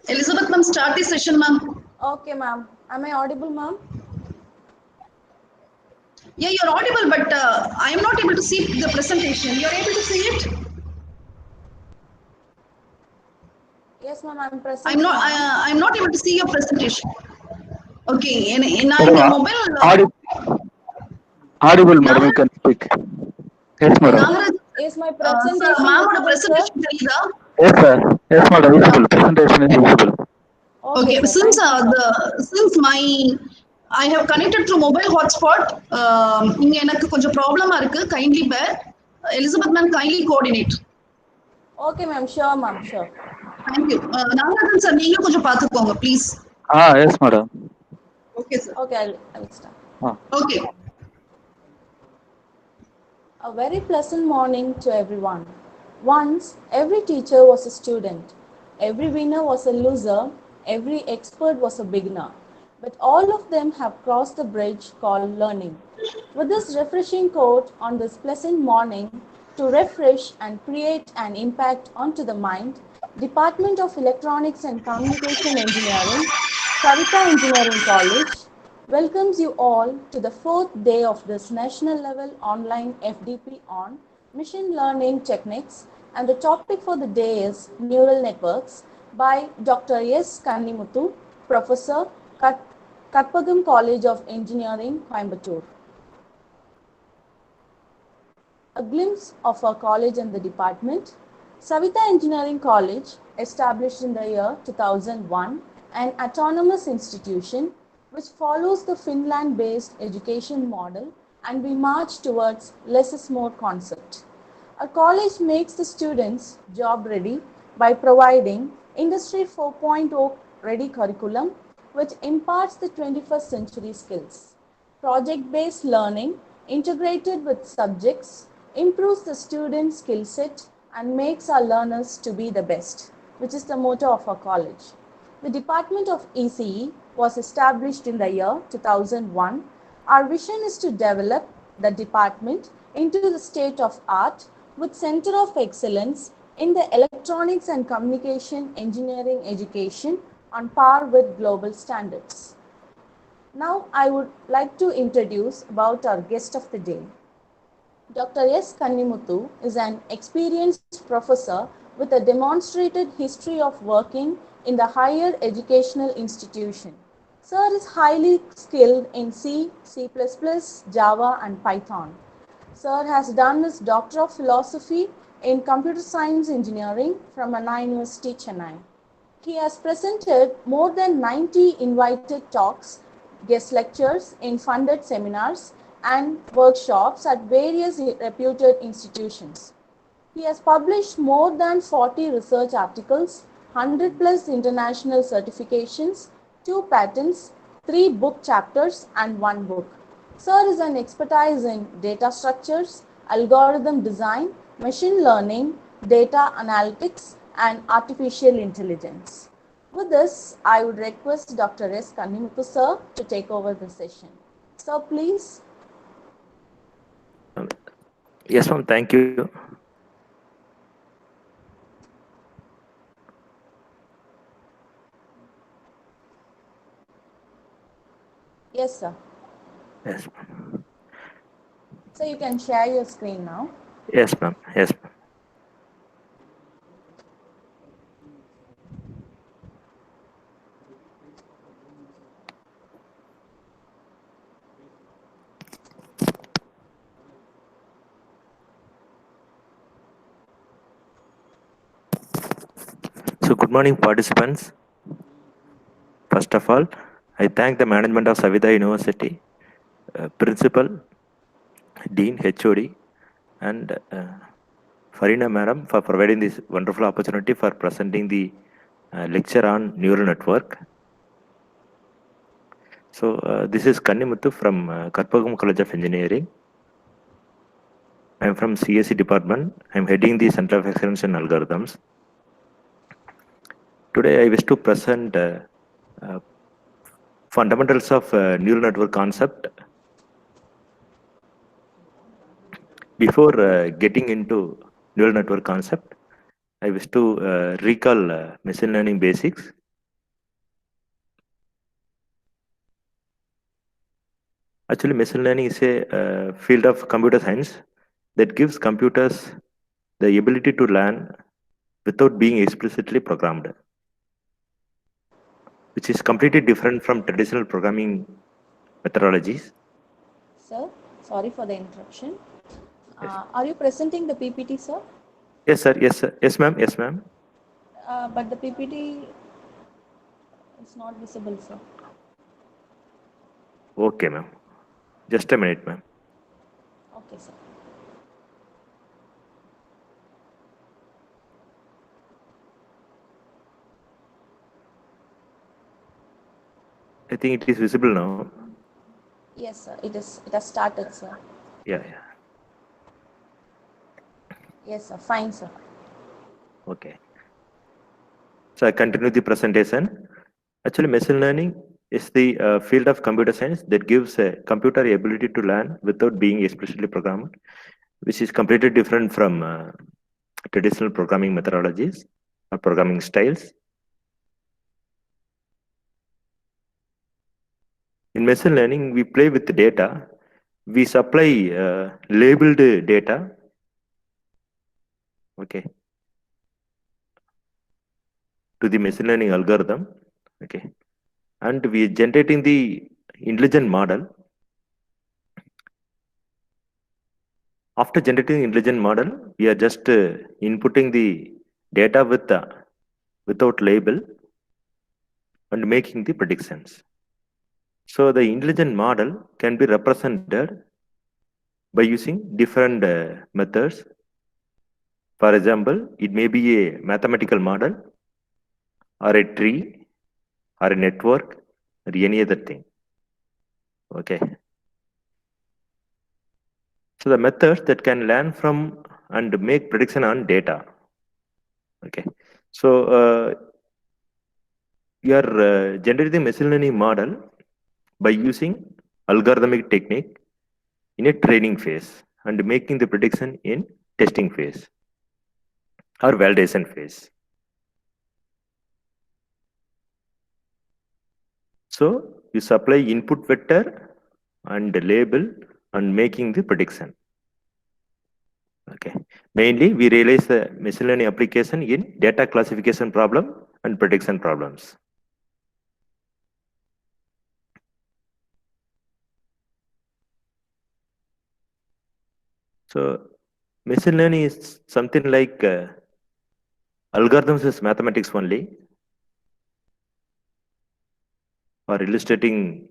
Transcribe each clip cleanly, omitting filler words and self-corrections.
Elizabeth ma'am, start the session ma'am. Okay, ma'am. Am I audible, ma'am? Yeah, you're audible, but I am not able to see the presentation. You're able to see it? Yes, ma'am. I'm presenting, I, ma'am. I'm not able to see your presentation. Okay, in Madam, your mobile, audible, madam, you Nagaraj, can speak. Yes, madam. Nagaraj, Is my sir, presentation ma'am, visible, sir? presentation தெரியுதா? Yes, sir. Yes, madam, visible. Presentation is visible. Okay, Okay, sir. Thank you, sir. since I have connected through mobile hotspot, இங்க எனக்கு கொஞ்சம் ப்ராப்ளமா இருக்கு. Kindly bear. Elizabeth ma'am, kindly coordinate. Okay, ma'am. Sure, ma'am. Sure. Thank you. Nagarajan sir நீங்களும் கொஞ்சம் பார்த்துக்கோங்க please. Yes, madam. Okay, sir. Okay, I'll start. Okay. A very pleasant morning to everyone. Once, every teacher was a student, every winner was a loser, every expert was a beginner. But all of them have crossed the bridge called learning. With this refreshing quote on this pleasant morning, to refresh and create an impact onto the mind, Department of Electronics and Communication Engineering, Savita Engineering College, welcomes you all to the fourth day of this national level online FDP on machine learning techniques, and the topic for the day is neural networks by Dr. S. Kannimuthu, Professor, Katpagam College of Engineering, Coimbatore. A glimpse of our college and the department. Savita Engineering College, established in the year 2001, an autonomous institution which follows the Finland-based education model, and we march towards less is more concept. Our college makes the students job ready by providing Industry 4.0 ready curriculum which imparts the 21st century skills. Project-based learning integrated with subjects improves the student skill set and makes our learners to be the best, which is the motto of our college. The Department of ECE was established in the year 2001. Our vision is to develop the department into the state of art with Center of Excellence in the electronics and communication engineering education on par with global standards. Now I would like to introduce about our guest of the day. Dr. S. Kannimuthu is an experienced professor with a demonstrated history of working in the higher educational institution. Sir is highly skilled in C, C++, Java and Python. Sir has done his Doctor of Philosophy in Computer Science Engineering from Anna University, Chennai. He has presented more than 90 invited talks, guest lectures in funded seminars and workshops at various reputed institutions. He has published more than 40 research articles, 100 plus international certifications, 2 patents, 3 book chapters and 1 book. Sir is an expertise in data structures, algorithm design, machine learning, data analytics, and artificial intelligence. With this, I would request Dr. S. Kannimuthu sir to take over the session. Sir, please. Yes, ma'am. Thank you. Yes, sir. Yes, ma'am. So you can share your screen now. Yes, ma'am. Yes, ma'am. So, good morning, participants. First of all, I thank the management of Savita University, principal, dean, HOD, and Farina madam for providing this wonderful opportunity for presenting the lecture on neural network. So, this is Kannimuthu from Karpagam College of Engineering. I am from CSE department. I am heading the Center of Excellence in Algorithms. Today, I wish to present fundamentals of neural network concept. Before getting into neural network concept, I wish to recall machine learning basics Actually, machine learning is a field of computer science that gives computers the ability to learn without being explicitly programmed, which is completely different from traditional programming methodologies. Sir, sorry for the interruption. Are you presenting the PPT, sir? Yes, sir. Yes, sir. Yes, ma'am. Yes, ma'am. But the PPT is not visible, sir. Okay, ma'am. Just a minute, ma'am. Okay, sir. I think it is visible now. Yes, sir. It has started, sir. Yeah. Yes, sir. Fine, sir. Okay. So I continue the presentation. Actually, machine learning is the field of computer science that gives a computer the ability to learn without being explicitly programmed, which is completely different from traditional programming methodologies or programming styles. In machine learning, we play with the data. We supply labeled data. Okay. To the machine learning algorithm. Okay. And we are generating the intelligent model. After generating intelligent model, we are just inputting the data without label and making the predictions. So the intelligent model can be represented by using different methods. For example, it may be a mathematical model or a tree or a network or any other thing. Okay. So the methods that can learn from and make prediction on data. Okay. So we are generating machine learning model by using algorithmic technique in a training phase and making the prediction in testing phase or validation phase. So you supply input vector and label and making the prediction. Okay. Mainly, we realize the machine learning application in data classification problem and prediction problems. So machine learning is something like algorithms is mathematics only, or illustrating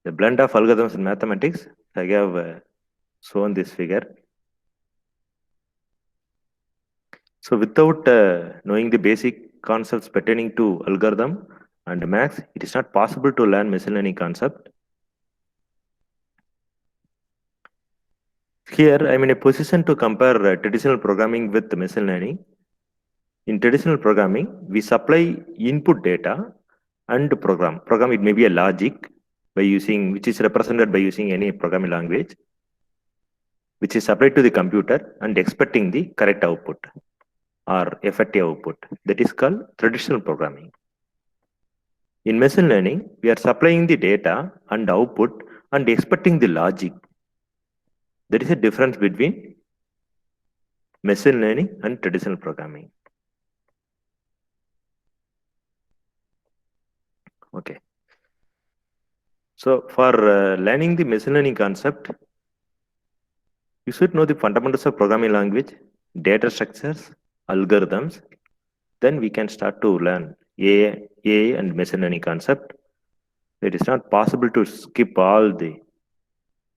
the blend of algorithms and mathematics. I have shown this figure. So without knowing the basic concepts pertaining to algorithm and maths, it is not possible to learn machine learning concept. Here, I'm in a position to compare traditional programming with machine learning. In traditional programming, we supply input data and program. Program, it may be a logic by using, which is represented by using any programming language, which is supplied to the computer and expecting the correct output or effective output. That is called traditional programming. In machine learning, we are supplying the data and output and expecting the logic. There is a difference between machine learning and traditional programming. Okay. So for learning the machine learning concept, you should know the fundamentals of programming language, data structures, algorithms. Then we can start to learn AI and machine learning concept. It is not possible to skip all the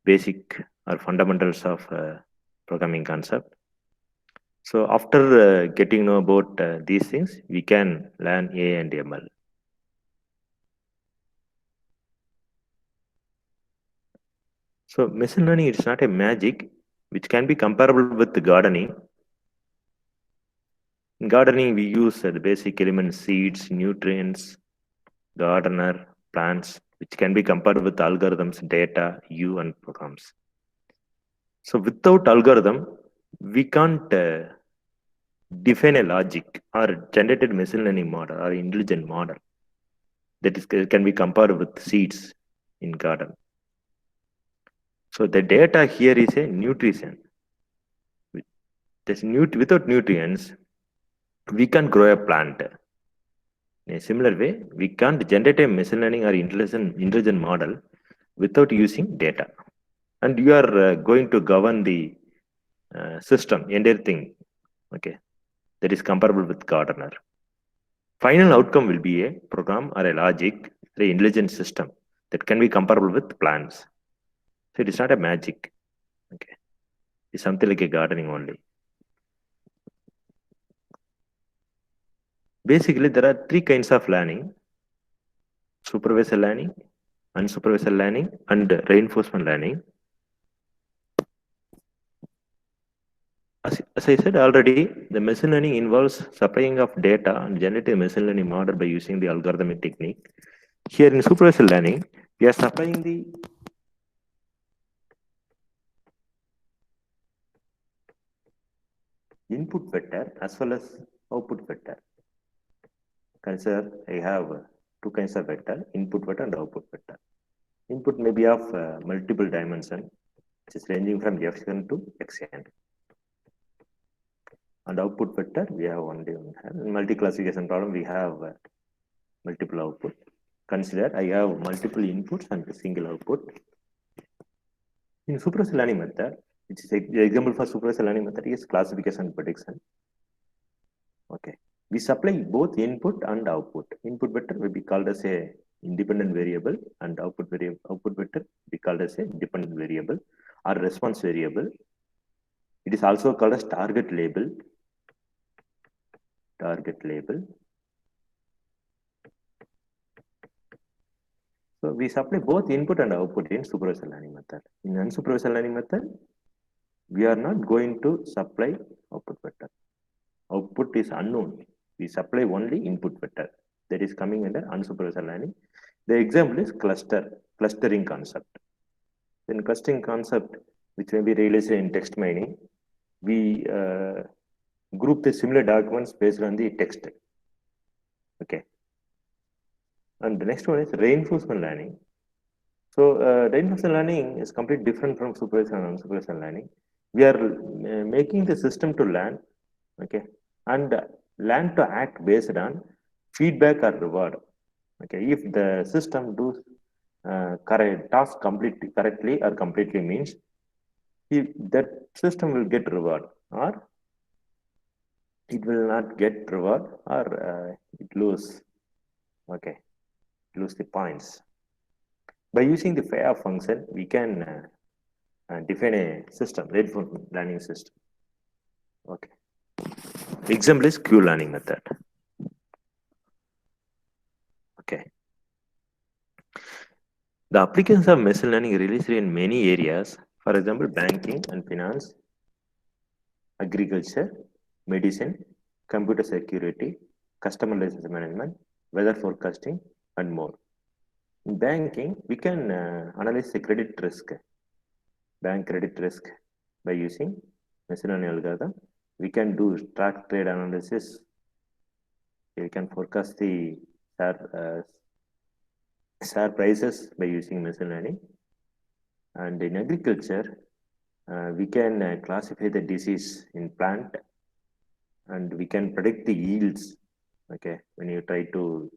basic or fundamentals of programming concept. So after getting to know about these things, we can learn AI and ML. So machine learning is not a magic which can be comparable with the gardening. In gardening, we use the basic elements, seeds, nutrients, gardener, plants, which can be compared with algorithms, data, and programs. So without algorithm, we can't define a logic or generated machine learning model or intelligent model that is can be compared with seeds in garden. So the data here is a nutrition. Without nutrients, we can grow a plant. In a similar way, we can't generate a machine learning or intelligent model without using data. And you are going to govern the system, entire thing, okay, that is comparable with gardener. Final outcome will be a program or a logic, or an intelligent system that can be comparable with plants. So it is not a magic, okay, it's something like a gardening only. Basically, there are three kinds of learning: supervised learning, unsupervised learning, and reinforcement learning. As I said already, the machine learning involves supplying of data and generating a machine learning model by using the algorithmic technique. Here in supervised learning, we are supplying the input vector as well as output vector. Consider I have two kinds of vector, input vector and output vector. Input may be of multiple dimension, which is ranging from xn to xn. And output vector, we have only one. In multi-classification problem, we have multiple output. Consider I have multiple inputs and a single output. In supervised learning method, which is the example for supervised learning method is classification and prediction. Okay, we supply both input and output. Input vector will be called as a independent variable, and output vector will be called as a dependent variable or response variable. It is also called as target label. Target label. So we supply both input and output in supervised learning method. In unsupervised learning method, we are not going to supply output vector. Output is unknown. We supply only input vector that is coming under unsupervised learning. The example is clustering concept. In clustering concept, which may be realized in text mining, we group the similar documents based on the text. Okay. And the next one is reinforcement learning. So reinforcement learning is completely different from supervised and unsupervised learning. We are making the system to learn, okay, and learn to act based on feedback or reward. Okay, if the system does correct task completely correctly or completely means that system will get reward, or it will not get reward, or it lose. Okay, lose the points. By using the phi function, we can define a system, reinforcement learning system. Okay. Example is Q-learning method. Okay. The applications of machine learning released in many areas, for example, banking and finance, agriculture, medicine, computer security, customer relationship management, weather forecasting, and more. In banking, we can analyze the credit risk, bank credit risk by using machine learning algorithm. We can do track trade analysis. We can forecast the share prices by using machine learning. And in agriculture, we can classify the disease in plant, and we can predict the yields. Okay, when you try to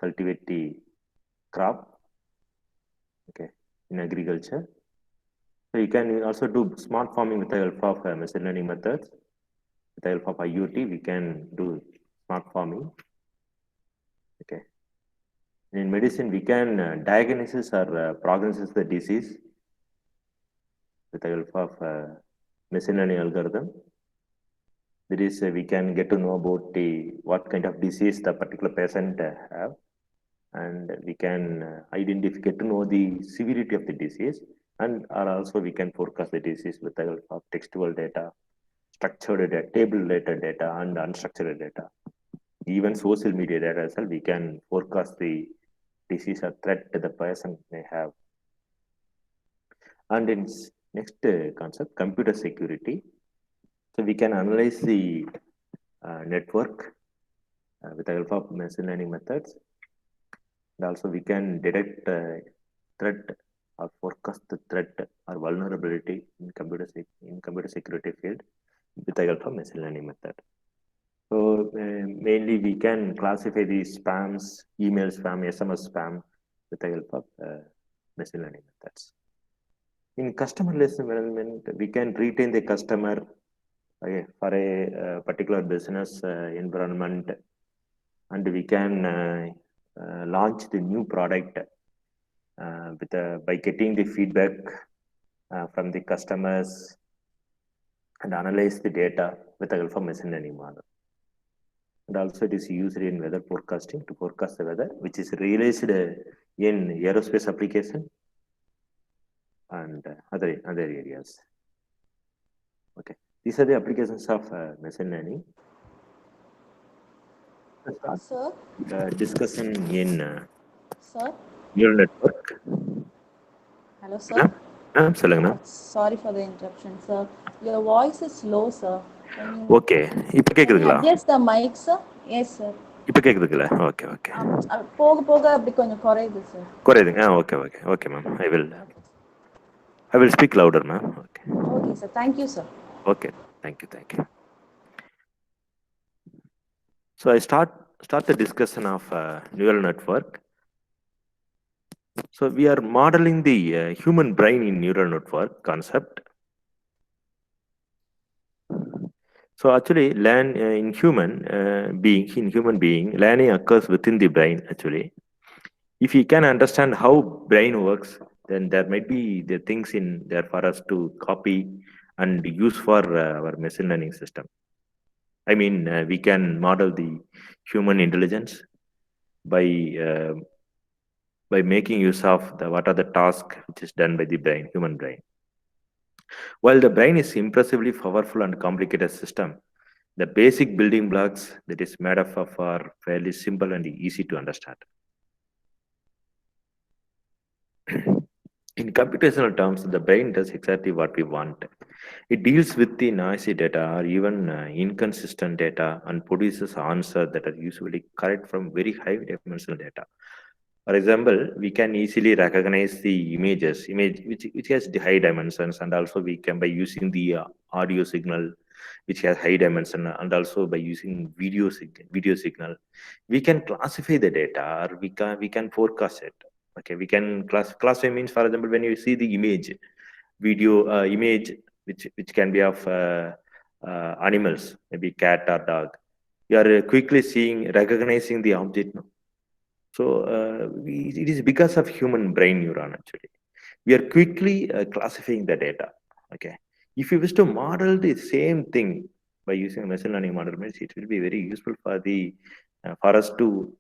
cultivate the crop, okay, in agriculture. So you can also do smart farming with the help of machine learning methods. With the help of IoT, we can do smart farming. Okay. In medicine, we can diagnose or prognosis the disease with the help of machine learning algorithm. That is, we can get to know about what kind of disease the particular patient have, and we can get to know the severity of the disease, and also we can forecast the disease with the help of textual data, structured data, table-related data, and unstructured data. Even social media data as well, we can forecast the disease or threat the person may have. And in next concept, computer security. So we can analyze the network with the help of machine learning methods. And also we can detect threat or forecast the threat or vulnerability in computer security field with the help of machine learning method. So mainly we can classify these spams, email spam, SMS spam with the help of machine learning methods. In customer relationship management, we can retain the customer for a particular business environment, and we can launch the new product by getting the feedback from the customers and analyze the data with the help of machine learning model. And also it is used in weather forecasting to forecast the weather, which is realized in aerospace application and other areas. Okay, these are the applications of machine learning. Sir? Discussion in Sir? neural network. Hello, sir. சொல்லுங்க. Sorry for the interruption, sir. Your voice is low, sir. Okay, இப்போ கேக்குதுங்களா? Adjust the mic, sir. Yes, sir. இப்போ கேக்குதுங்களா? Okay. போக போக அப்படி கொஞ்சம் குறையுது, sir. குறையுதுங்க. Okay, ma'am. I will speak louder, ma'am. Okay, sir. Thank you, sir. Okay, thank you. So I start the discussion of neural network. So we are modeling the human brain in neural network concept. So actually, in human being, learning occurs within the brain. Actually, if you can understand how brain works, then there might be the things in there for us to copy and use for our machine learning system. I mean, we can model the human intelligence by making use of what are the tasks which is done by the brain, human brain. While the brain is impressively powerful and complicated system, the basic building blocks that is made up of are fairly simple and easy to understand. In computational terms, the brain does exactly what we want. It deals with the noisy data or even inconsistent data and produces answers that are usually correct from very high dimensional data. For example, we can easily recognize the image which has the high dimensions, and also we can, by using the audio signal which has high dimension, and also by using video signal, we can classify the data, or we can forecast it. Okay, we can classify means, for example, when you see the image which can be of animals, maybe cat or dog, you are quickly recognizing the object. So it is because of human brain neuron. Actually, we are quickly classifying the data. Okay, if you wish to model the same thing by using a machine learning model, it will be very useful for us to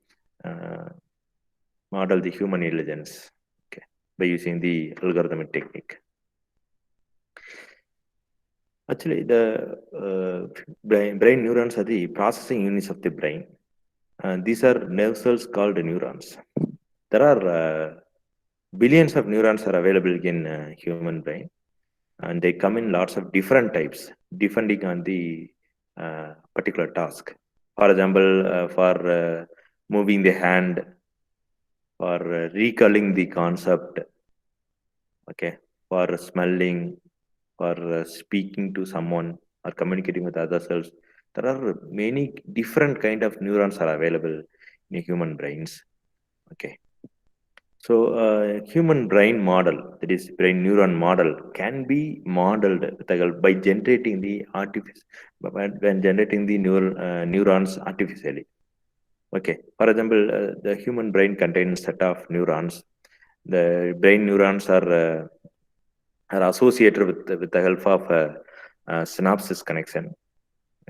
model the human intelligence, okay, by using the algorithmic technique. Actually, the brain neurons are the processing units of the brain. These are nerve cells called neurons. There are billions of neurons are available in human brain, and they come in lots of different types depending on the particular task. For example, for moving the hand, for recalling the concept, okay, for smelling, for speaking to someone or communicating with other cells. There are many different kind of neurons are available in human brains. Okay, so human brain model, that is brain neuron model, can be modeled by generating the neurons artificially. Okay, for example, the human brain contains a set of neurons. The brain neurons are associated with the help of synapses connection.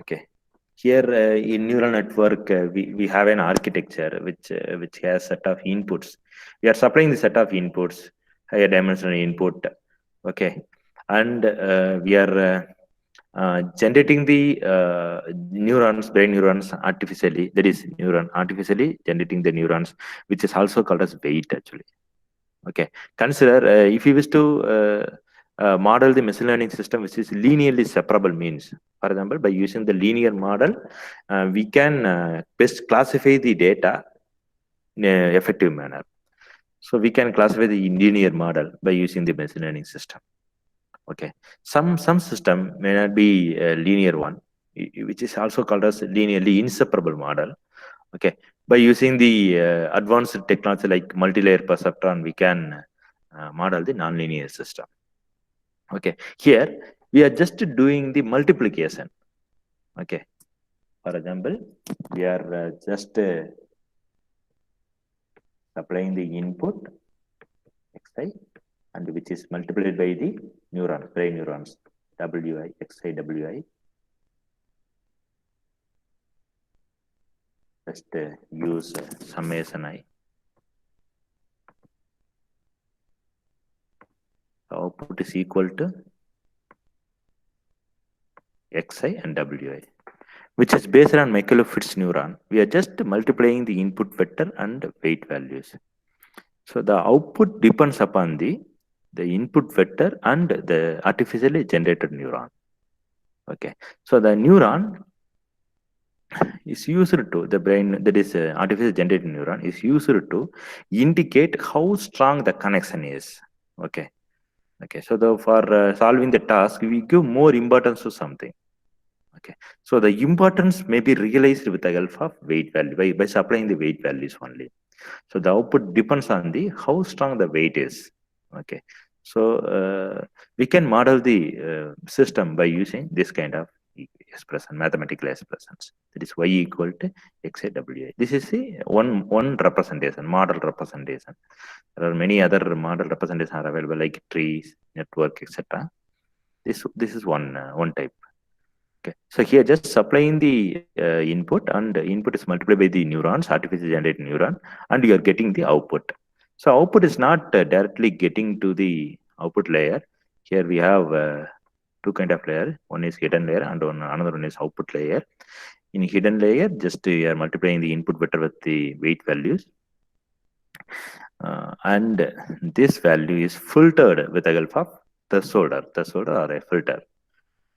Okay, here in neural network, we have an architecture which has set of inputs. We are supplying the set of inputs, higher dimensional input. Okay, and we are generating the brain neurons artificially. That is, artificially generating the neurons, which is also called as weight. Actually, okay. Consider if you wish to model the machine learning system which is linearly separable, means, for example, by using the linear model, we can best classify the data in an effective manner. So we can classify the linear model by using the machine learning system. Okay, some system may not be a linear one, which is also called as linearly inseparable model. Okay, by using the advanced technology like multi-layer perceptron, we can model the nonlinear system. Okay, here we are just doing the multiplication. Okay, for example, we are just applying the input xi, and which is multiplied by the neuron, brain neurons, wi, xi, wi. Just use summation I. The output is equal to xi and wi, which is based on Michaelow-Fitts neuron. We are just multiplying the input vector and weight values. So the output depends upon the input vector and the artificially generated neuron. Okay, so the neuron is used to the brain, that is artificially generated neuron is used to indicate how strong the connection is. Okay, so for solving the task, we give more importance to something. Okay, so the importance may be realized with the help of weight value by supplying the weight values only. So the output depends on the how strong the weight is. Okay, so we can model the system by using this kind of expression, mathematical expressions. That is y equal to xi wi. This is the one representation, model representation. There are many other model representations are available like trees, network, etc. This is one type. Okay, so here just supplying the input, and the input is multiplied by the neurons, artificially generated neuron, and you are getting the output. So output is not directly getting to the output layer. Here we have two kind of layer. One is hidden layer, and another one is output layer. In hidden layer, just you are multiplying the input vector with the weight values, and this value is filtered with the help of threshold or a filter.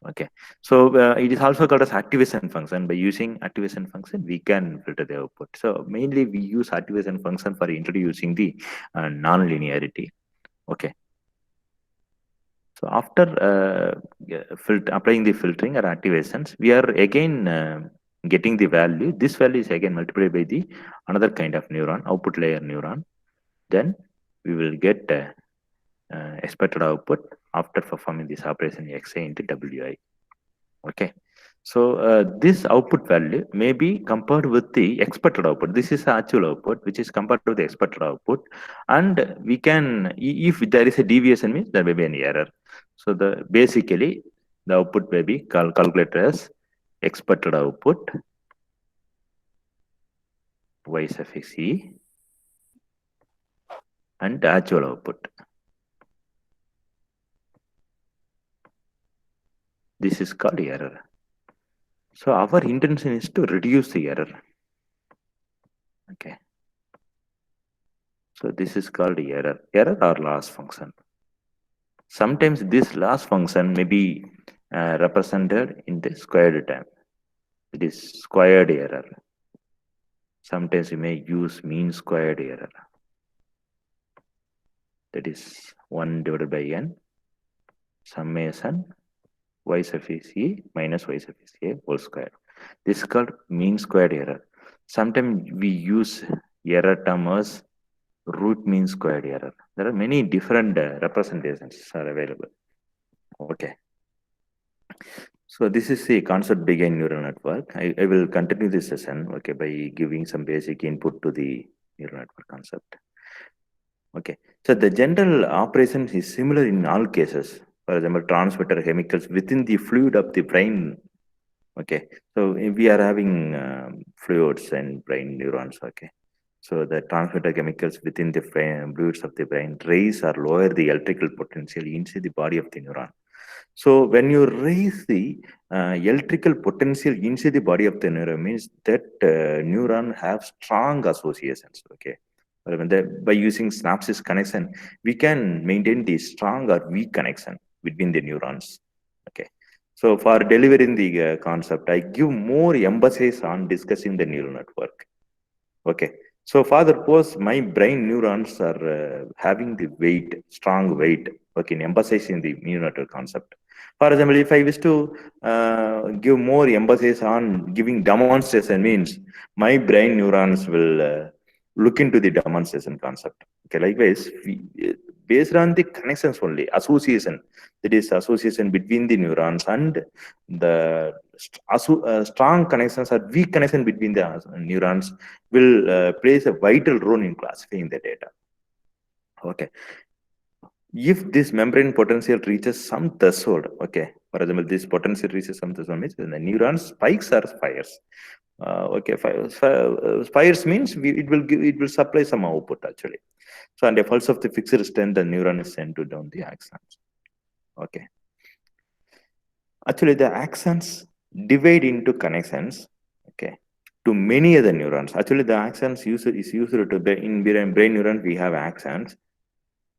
Okay, so it is also called as activation function. By using activation function, we can filter the output. So mainly we use activation function for introducing the non-linearity. Okay, so after applying the filtering or activations, we are again getting the value. This value is again multiplied by the another kind of neuron, output layer neuron. Then we will get expected output after performing this operation xi into wi. Okay, so this output value may be compared with the expected output. This is the actual output, which is compared to the expected output, and we can, if there is a deviation, means there may be an error. So basically the output may be calculated as expected output y suffix e and actual output. This is called error. So our intention is to reduce the error. Okay. So this is called error or loss function. Sometimes this loss function may be represented in the squared term. It is squared error. Sometimes we may use mean squared error. That is 1 divided by n summation y suffix e minus y suffix a whole square. This is called mean squared error. Sometimes we use error term as root mean squared error. There are many different representations are available. Okay. So this is the concept behind neural network. I will continue this session, okay, by giving some basic input to the neural network concept. Okay, so the general operation is similar in all cases. For example, transmitter chemicals within the fluid of the brain. Okay, so we are having fluids and brain neurons. Okay, so the transmitter chemicals within the fluids of the brain raise or lower the electrical potential inside the body of the neuron. So when you raise the electrical potential inside the body of the neuron, means that neuron have strong associations. Okay, by using synapses connection, we can maintain the strong or weak connection between the neurons. Okay, so for delivering the concept, I give more emphasis on discussing the neural network. Okay, So father, suppose my brain neurons are having the weight, strong weight, okay, emphasizing the neural concept. For example, if I wish to give more emphasis on giving demonstration means my brain neurons will look into the demonstration concept. Okay, likewise, based on the connections only, association, that is association between the neurons and the strong connections or weak connection between the neurons will plays a vital role in classifying the data. Okay. If this membrane potential reaches some threshold, okay, for example, this potential reaches some threshold means the neuron spikes or fires. Okay, fires means it will supply some output actually. So on the pulse of the fixed strength, the neuron is sent to down the axons. Okay. Actually, the axons divide into connections. Okay, to many other neurons. Actually, the axons is used to in brain neuron. We have axons,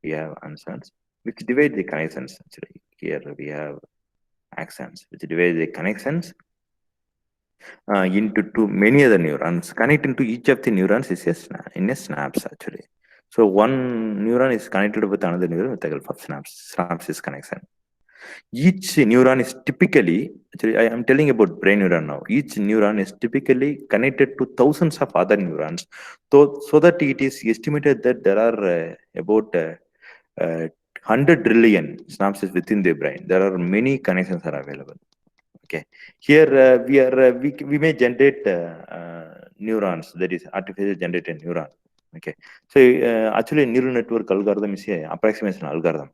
we have ansons, which divide the connections. Actually, here we have axons, which divide the connections into many other neurons. Connecting to each of the neurons is in a synapse actually. So one neuron is connected with another neuron with the help of synapses connection. Each neuron is typically, actually I am telling about brain neuron now, each neuron is typically connected to thousands of other neurons, so that it is estimated that there are about 100 trillion synapses within the brain. There are many connections are available. Okay, here we may generate neurons, that is artificially generated neuron. Okay, so actually neural network algorithm is a approximation algorithm.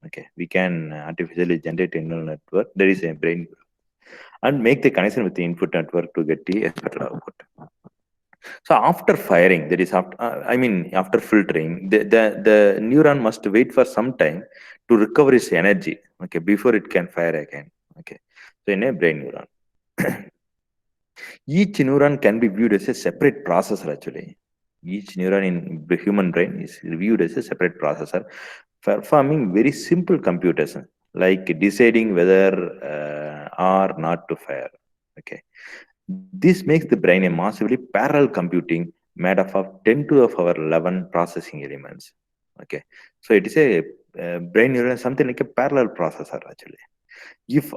Okay, we can artificially generate a neural network, there is a brain, and make the connection with the input network to get the expected output. So after firing, that is after after filtering, the neuron must wait for some time to recover its energy, okay, before it can fire again. Okay, so in a brain neuron, each neuron can be viewed as a separate processor actually. Each neuron in the human brain is viewed as a separate processor performing very simple computation like deciding whether or not to fire. Okay, this makes the brain a massively parallel computing made up of 10 to the power 11 processing elements. Okay, so it is a brain neuron, something like a parallel processor actually. If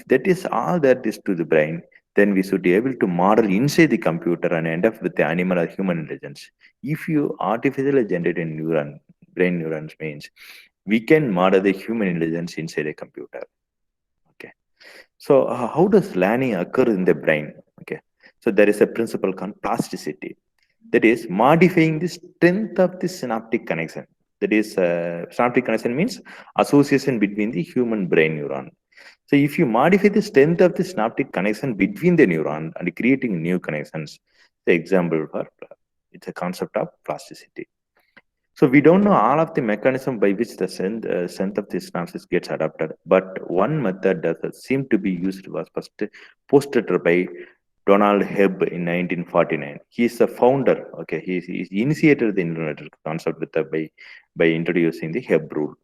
that is all that is to the brain, then we should be able to model inside the computer and end up with the animal or human intelligence. If you artificially generate a brain neurons means we can model the human intelligence inside a computer. Okay. So how does learning occur in the brain? Okay. So there is a principle called plasticity. That is modifying the strength of the synaptic connection. That is synaptic connection means association between the human brain neuron. So if you modify the strength of the synaptic connection between the neuron and creating new connections, the example for it's a concept of plasticity. So we don't know all of the mechanism by which the strength of the synapses gets adapted, but one method that seemed to be used was first postulated by Donald Hebb in 1949. He is the founder. Okay, he initiated the neural network concept with by introducing the Hebb rule.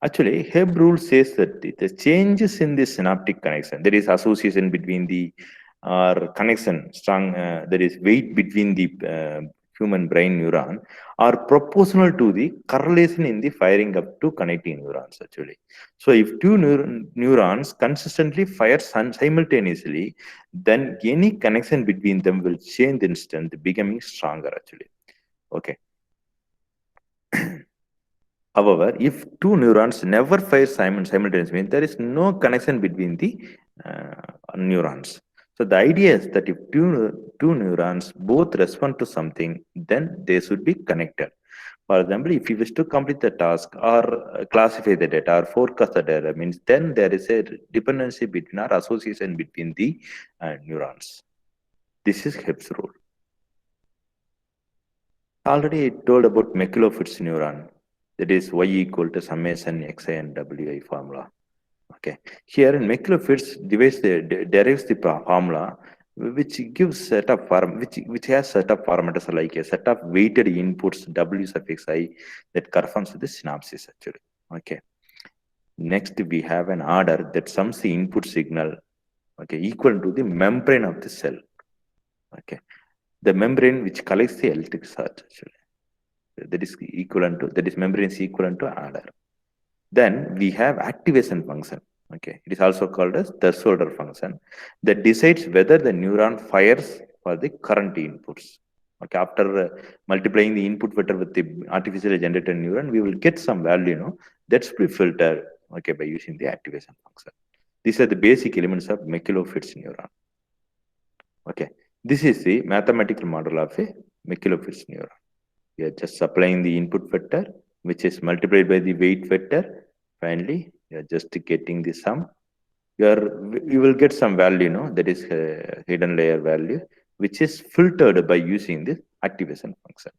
Actually, Hebb rule says that the changes in the synaptic connection, there is association between the connection, strong, there is weight between the human brain neuron, are proportional to the correlation in the firing of two connecting neurons actually. So if two neurons consistently fire simultaneously, then any connection between them will change in strength, becoming stronger actually. Okay. However, if two neurons never fire simultaneously, there is no connection between the neurons. So the idea is that if two neurons both respond to something, then they should be connected. For example, if you wish to complete the task or classify the data or forecast the data, means then there is a dependency between or association between the neurons. This is Hebb's rule. Already I told about McLaughlin's neuron. That is y equal to summation xi and wi formula. Okay. Here in McLaughlin's derives the formula which gives set of which has set of parameters like a set of weighted inputs w sub xi that corresponds to the synapses actually. Okay. Next we have an order that sums the input signal, okay, equal to the membrane of the cell. Okay. the membrane which collects the electric charge actually. That is equivalent to, that is membrane is equivalent to adder. Then we have activation function. Okay, it is also called as thresholder function that decides whether the neuron fires for the current inputs. Okay, after multiplying the input vector with the artificially generated neuron, we will get some value, that's pre-filtered, okay, by using the activation function. These are the basic elements of McCullough-Fitts neuron. Okay, this is the mathematical model of a McCullough-Fitts neuron. We are just supplying the input vector, which is multiplied by the weight vector. Finally, you are just getting the sum. You will get some value, that is hidden layer value, which is filtered by using this activation function.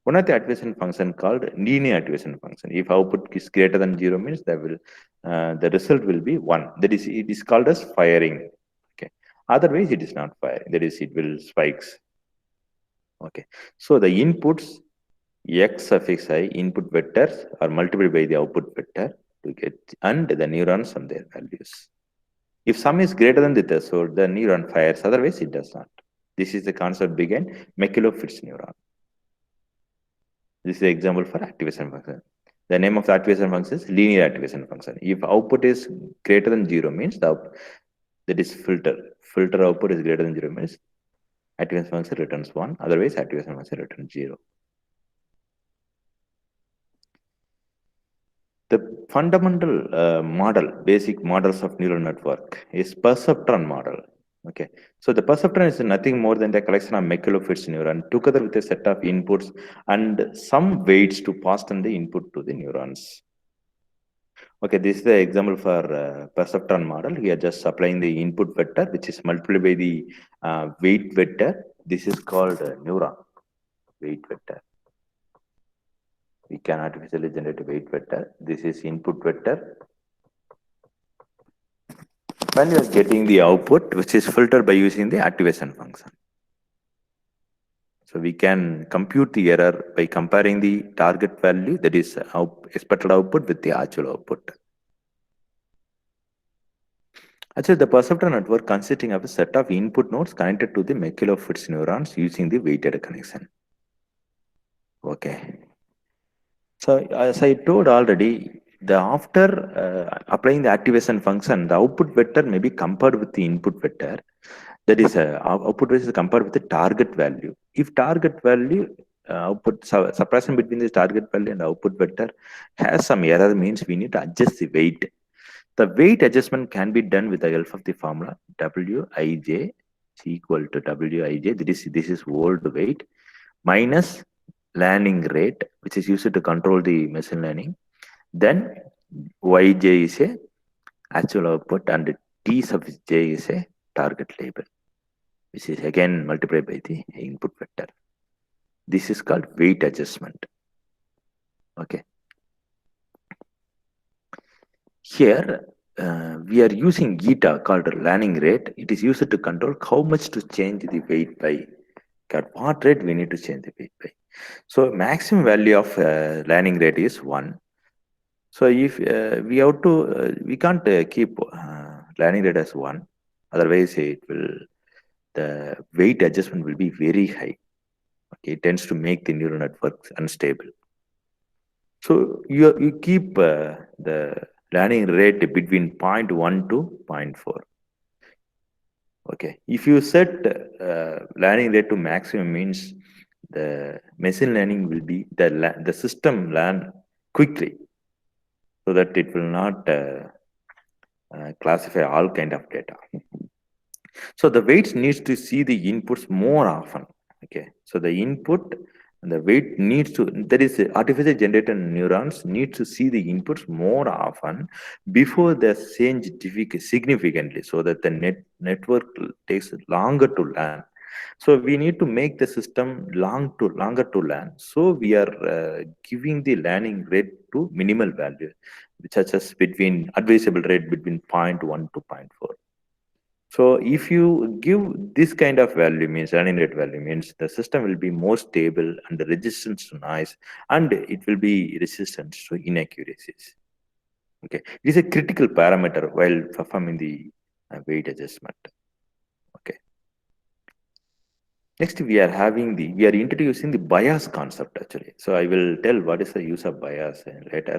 One of the activation function called linear activation function. If output is greater than 0 means the result will be 1. That is, it is called as firing. Okay. Otherwise, it is not firing. That is, it will spikes. Okay. So the inputs x suffix I input vectors are multiplied by the output vector to get and the neurons and their values. If sum is greater than the threshold, the neuron fires. Otherwise, it does not. This is the concept behind McCullough-Fitts neuron. This is the example for activation function. The name of the activation function is linear activation function. If output is greater than 0 means that is filter. Filter output is greater than 0 means activation function returns 1. Otherwise, activation function returns 0. The fundamental model, basic models of neural network is perceptron model. Okay, so the perceptron is nothing more than the collection of McCullough-Fitts neuron together with a set of inputs and some weights to pass on the input to the neurons. Okay, this is the example for perceptron model. We are just applying the input vector, which is multiplied by the weight vector. This is called neuron weight vector. We can artificially generate a weight vector. This is input vector. When you are getting the output, which is filtered by using the activation function. So we can compute the error by comparing the target value, that is expected output, with the actual output. Actually, the perceptron network consisting of a set of input nodes connected to the McCullough-Fitts neurons using the weighted connection. Okay. So as I told already, after applying the activation function, the output vector may be compared with the input vector. That is, output vector is compared with the target value. If target value output suppression between the target value and output vector has some error, means we need to adjust the weight. The weight adjustment can be done with the help of the formula Wij is equal to Wij. This is old weight minus learning rate, which is used to control the machine learning. Then Yj is a actual output and T sub j is a target label, which is again multiplied by the input vector. This is called weight adjustment. Okay. Here we are using eta called learning rate. It is used to control how much to change the weight by. At what rate we need to change the weight by. So maximum value of learning rate is 1. So if we have to, we can't keep learning rate as 1. Otherwise, the weight adjustment will be very high. Okay, it tends to make the neural networks unstable. So you keep the learning rate between 0.1 to 0.4. Okay, if you set learning rate to maximum, means the machine learning will be the system learn quickly, so that it will not classify all kind of data. So the weights needs to see the inputs more often. Okay, so the input and the weight needs to, that is, artificially generated neurons need to see the inputs more often before they change significantly, so that the network takes longer to learn. So we need to make the system longer to learn. So we are giving the learning rate to minimal value, such as between advisable rate between 0.1 to 0.4. So if you give this kind of value, means learning rate value, means the system will be more stable and the resistance to noise, and it will be resistant to inaccuracies. Okay, it is a critical parameter while performing the weight adjustment. Okay. Next, we are introducing the bias concept actually. So I will tell what is the use of bias later.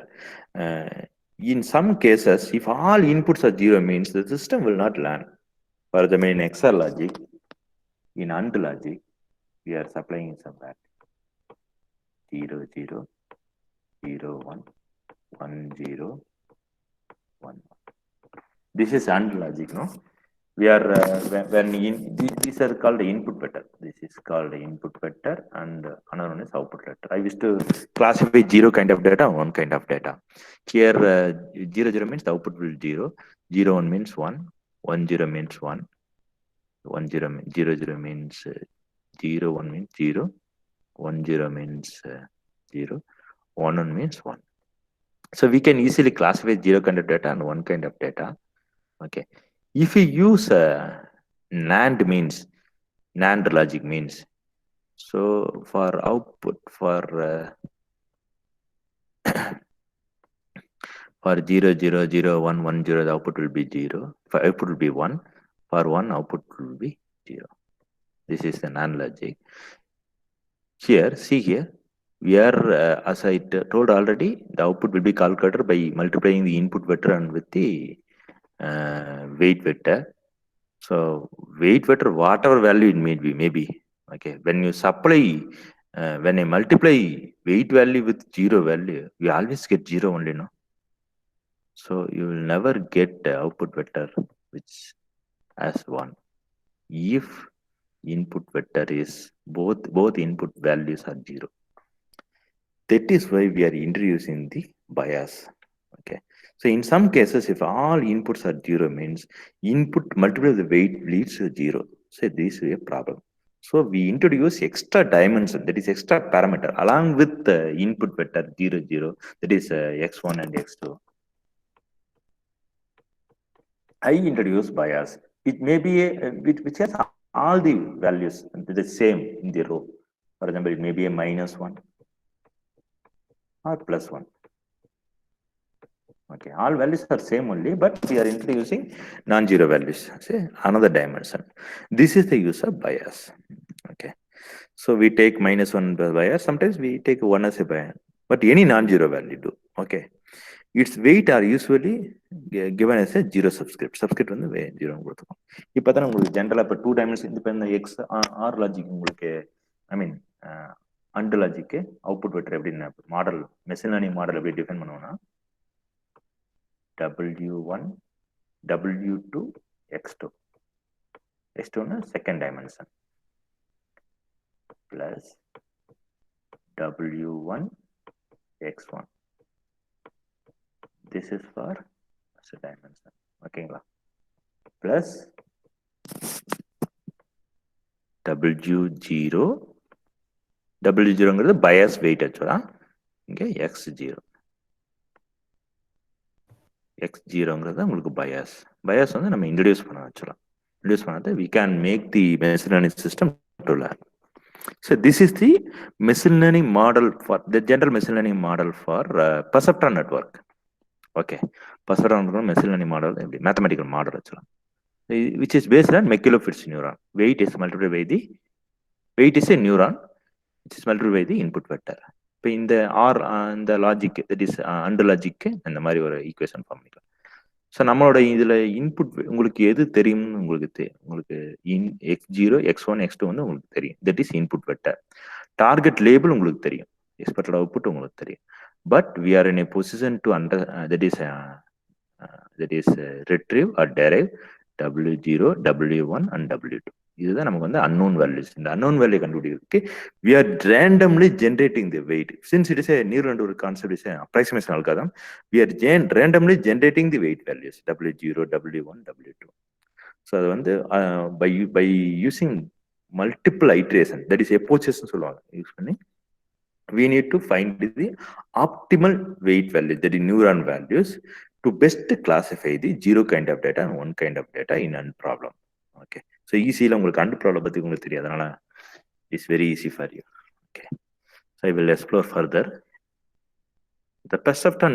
In some cases, if all inputs are 0 means the system will not learn. For example, in XOR logic, in AND logic, we are supplying some value 0, 0, 0, 1, 1, 0, 1. This is AND logic, no? We are these are called input vector. This is called input vector, and another one is output vector. I wish to classify 0 kind of data, 1 kind of data. Here 0, 0 means the output will 0, 0, 1 means 1, 1, 0 means 1, 1, 0, 0, 0 means 0, 1 means 0, 1, 0 means 0, 1, 1 means 1. So we can easily classify 0 kind of data and 1 kind of data. Okay. If we use NAND means, NAND logic means, so for output for 0, 0, 0, 1, 1, 0, the output will be 0. For output will be 1. For 1, output will be 0. This is the NAND logic. Here, see here, we are, as I told already, the output will be calculated by multiplying the input vector and with the weight vector. So weight vector, whatever value it may be, okay. When you supply, when I multiply weight value with 0 value, you always get 0 only, no? So you will never get the output vector which as 1. If input vector is both input values are 0. That is why we are introducing the bias. Okay. So in some cases, if all inputs are 0 means input multiplied the weight leads to 0. So this is a problem. So we introduce extra dimension, that is extra parameter along with the input vector 0, 0, that is x1 and x2. I introduce bias. It may be which has all the values the same in the row. For example, it may be a -1 or +1. Okay, all values are same only, but we are introducing non-zero values. Say another dimension. This is the use of bias. Okay, so we take -1 bias. Sometimes we take 1 as a bias, but any non-zero value do. Okay, its weight are usually given as a 0 subscript. Subscript வந்து 0 கொடுத்துக்கும். இப்பதான் உங்களுக்கு ஜெனரலா இப்போ 2 dimension independent x r logic உங்களுக்கு I mean AND logic output vector எப்படின்னு model machine learning model எப்படி define பண்ணுவோம்னா W1 W2 x2 x2 னா second dimension plus W1 x1. This is for first dimension. ஓகேங்களா plus W0 W0ங்கிறது bias weight ஆக்சுவலா இங்கே x0 x0ங்கிறது உங்களுக்கு bias வந்து நம்ம இன்ட்ரோடியூஸ் பண்ண ஆக்சுவலா introduce பண்ணாத we can make the machine learning system to learn. So this is the machine learning model for the general machine learning model for perceptron network. Okay, perceptron machine learning model, mathematical model actually, which is based on Michelowitz neuron. Weight is multiplied by the weight is a neuron, which is multiplied by the input vector. இப்போ இந்த R இந்த logic that is and logic அந்த மாதிரி ஒரு equation form பண்ணிக்கலாம். So நம்மளோட இதில் input உங்களுக்கு எது தெரியும்னு உங்களுக்கு x0 x1 x2 வந்து உங்களுக்கு தெரியும். That is input vector. Target label உங்களுக்கு தெரியும். எக்ஸ்பெக்டட் அவுட்புட் உங்களுக்கு தெரியும். But we are in a position to under that is retrieve or derive W0 W1 and W2. இதுதான் நமக்கு வந்து unknown values. இந்த unknown value கண்டுபிடிக்கிறதுக்கு we are randomly generating the weight. Since it is a neural network concept, is an approximation algorithm, we are randomly generating the weight values W0 W1 W2. So அது வந்து by using multiple iteration, that is approaches சொல்லுவாங்க, use பண்ணி we need to find the optimal weight value, that is neuron values, to best classify the 0 kind of data and 1 kind of data in AND problem. Okay, so ஈஸியில் உங்களுக்கு AND problem பற்றி உங்களுக்கு தெரியும், அதனால it's very easy for you. Okay, so I will explore further. The perceptron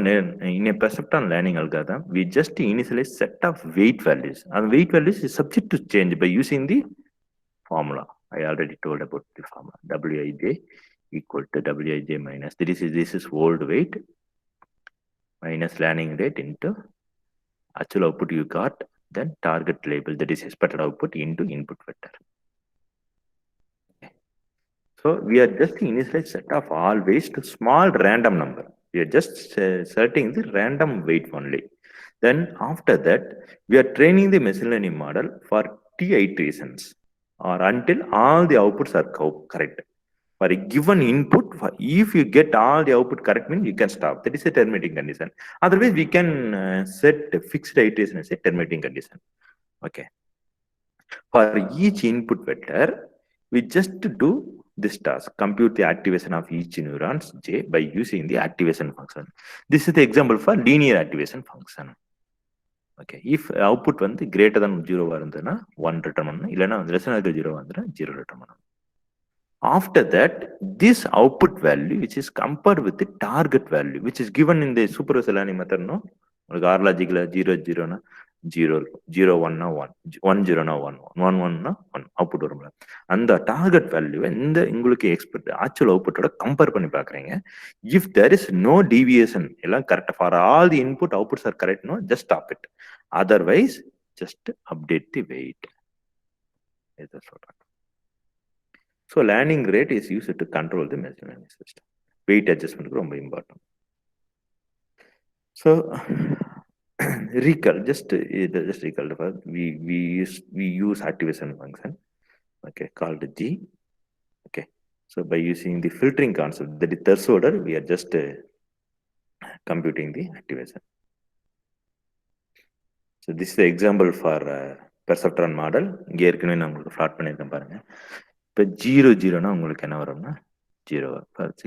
in a perceptron learning algorithm, we just initialize set of weight values, and weight values is subject to change by using the formula. I already told about the formula. Wij equal to Wij minus, this is old weight minus landing rate into actual output you got, then target label, that is expected output, into input vector. Okay. So we are just initialize set of always to small random number. We are just setting the random weight only. Then after that, we are training the machine learning model for t iterations or until all the outputs are correct. For a given input, if you get all the output correct, means you can stop. That is a terminating condition. Otherwise, we can set a fixed iteration as a terminating condition. Okay. For each input vector, we just do this task: compute the activation of each neurons J by using the activation function. This is the example for linear activation function. Okay, if output வந்து greater than 0 இருந்ததுன்னா 1 return பண்ணணும், இல்லைன்னா less than 0 வந்துன்னா 0 return பண்ணணும். After that, this output value, which is compared with the target value, which is given in the supervised learning method, no? R logic 0 0 na 0 0 1 na 1 1 0 na 1 1 1 na 1 output வரும்ல, அந்த target value இந்த உங்களுக்கு expect actual அவுட்புட்டோட compare பண்ணி பாக்குறீங்க. If there is no deviation, எல்லாம் correct, for all the input outputs are correct, no just stop it. Otherwise just update the weight. இதை சொல்றாங்க. So landing rate is used to control the machine learning system. Weight adjustment is very important. So recall, just recall, we use activation function, okay, called G. Okay, so by using the filtering concept, that is third order, we are just computing the activation. So this is the example for perceptron model. இங்கே ஏற்கனவே நான் உங்களுக்கு plot பண்ணியிருக்கேன் பாருங்க. இப்போ 0 0னா உங்களுக்கு என்ன வரும்னா 0.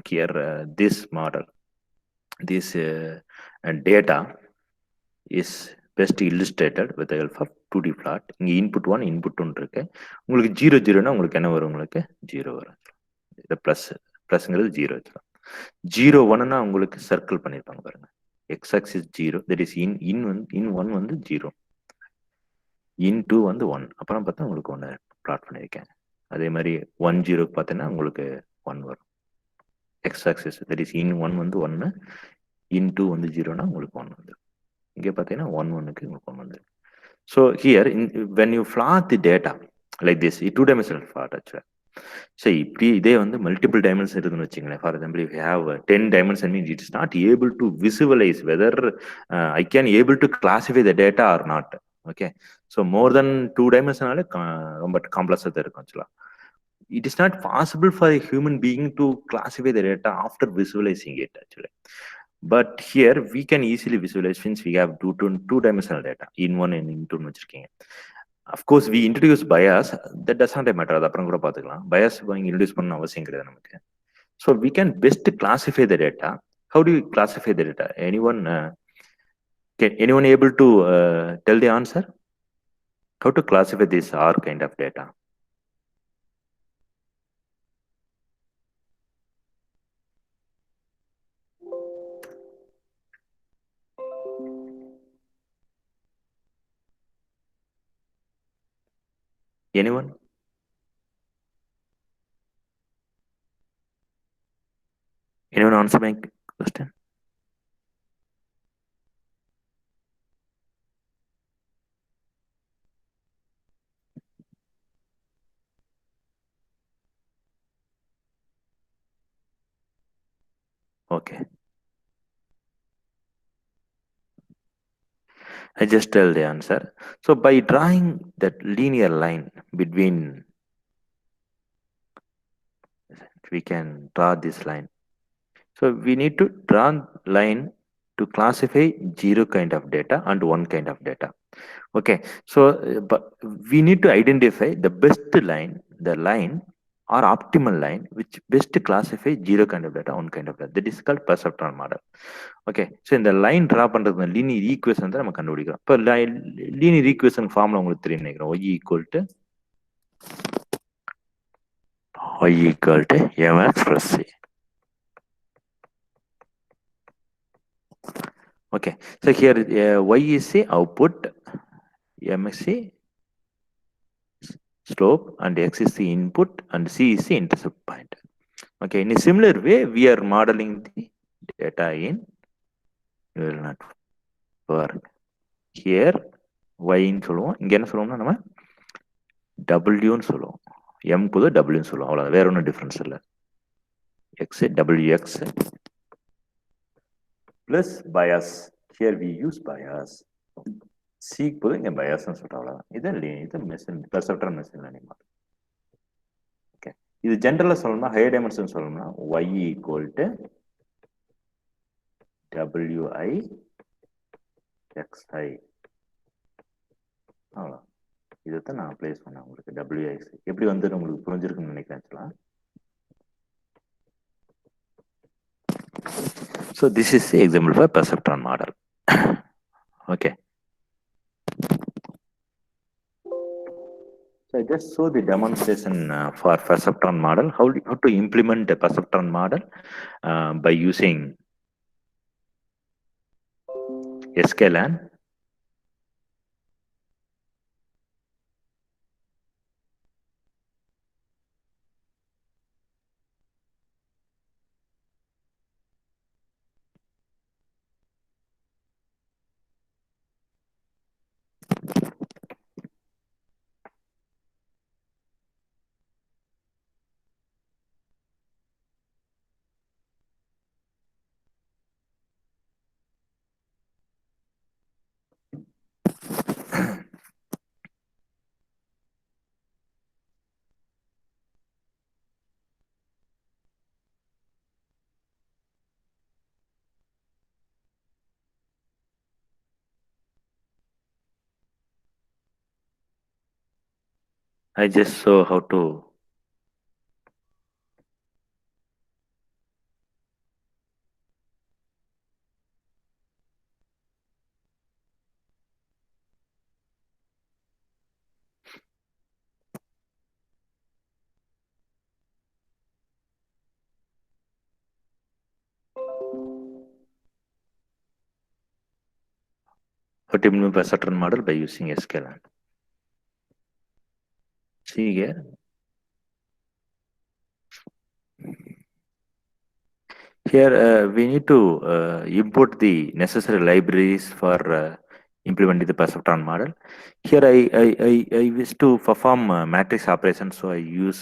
Here this model, this data is best illustrated with the help of 2D plot. இங்கே input 1 input 2 இருக்கு. உங்களுக்கு 0 0னா உங்களுக்கு என்ன வரும்? உங்களுக்கு 0 வரும். இது ப்ளஸ்ங்கிறது 0 வச்சுக்கலாம். 0 1னா உங்களுக்கு சர்க்கிள் பண்ணியிருப்பாங்க பாருங்க. x axis 0, that is in 1 வந்து 0, in 2 வந்து 1. அப்புறம் பார்த்தா உங்களுக்கு 1 பிளாட் பண்ணியிருக்கேன். அதே மாதிரி 1 0 பார்த்தீங்கன்னா உங்களுக்கு 1 வரும். X axis, that is in 1 வந்து 1, இன் 2 வந்து 0னா உங்களுக்கு 1 வந்துடும். இங்கே பார்த்தீங்கன்னா 1 1க்கு உங்களுக்கு 1 வந்துடும். So here when you plot the data like this, 2 dimensional plot ஆக்சுவலாக. ஸோ இப்படி இதே வந்து மல்டிபிள் டைமென்ஷன் இருக்குன்னு வச்சுங்களேன். For example, if you have 10 dimension means it is not able to visualise whether I can able to classify the data or not. Okay, so more than 2 dimensionனாலே ரொம்ப காம்ப்ளெக்ஸாக தான் இருக்கும் ஆக்சுவலாக. It is not possible for a human being to classify the data after visualizing it actually. But here we can easily visualize since we have two dimensional data, in 1 and in 2 வச்சிருக்கீங்க. Of course we introduce bias, that does not matter, அது அப்புறம் கூட பார்த்துக்கலாம். bias introduce பண்ண அவசியம் கிடையாது நமக்கு. So we can best classify the data. How do you classify the data? Can anyone able to tell the answer? How to classify this R kind of data? Anyone? Anyone answer my question? Okay. I just tell the answer. So by drawing that linear line between, we can draw this line. So we need to draw line to classify 0 kind of data and 1 kind of data. Okay, so but we need to identify the best line, the line or optimal line which best classify 0 kind of data, 1 kind of data. That is called perceptron model. Okay, so இந்த line draw பண்றது linear equation தான் நம்ம கண்டுபிடிக்கிறோம். இப்போ linear equation formula உங்களுக்கு தெரியும் நினைக்கிறோம். y equal to mx plus c. Okay, so here y is the output, mx slope, and x is the input, and c is the intercept point. Okay, in a similar way, we are modeling the data in neural network. Here y ன்னு சொல்லுவோம், இங்க என்ன சொல்லுவோம்னா நம்ம wன்னு சொல்லுவோம், m க்கு wன்னு சொல்லுவோம், அவ்வளவு, வேற ஒன்றும் டிஃபரன்ஸ் இல்லை. x wx plus bias. Here we use bias. C க்கு இங்க bias ன்னு சொல்றோம், அவ்வளவுதான். இது machine perceptron machine learning model. Okay, இது ஜெனரலா சொல்லணும்னா, ஹையர் டைமென்ஷன் சொல்லணும்னா y equal to wi xi. அவ்வளோ, இதைத்தான் நான் பிளேஸ் பண்ணேன் உங்களுக்கு. WIX எப்படி வந்து உங்களுக்கு புரிஞ்சிருக்குன்னு நினைக்கிறேன். So this is the example for perceptron model. Okay. So I just show the demonstration for perceptron model. How to implement the perceptron model by using sklearn. I just show how to implement perceptron model by using sklearn. See here. Here we need to import the necessary libraries for implementing the perceptron model. Here I wish to perform matrix operations, so I use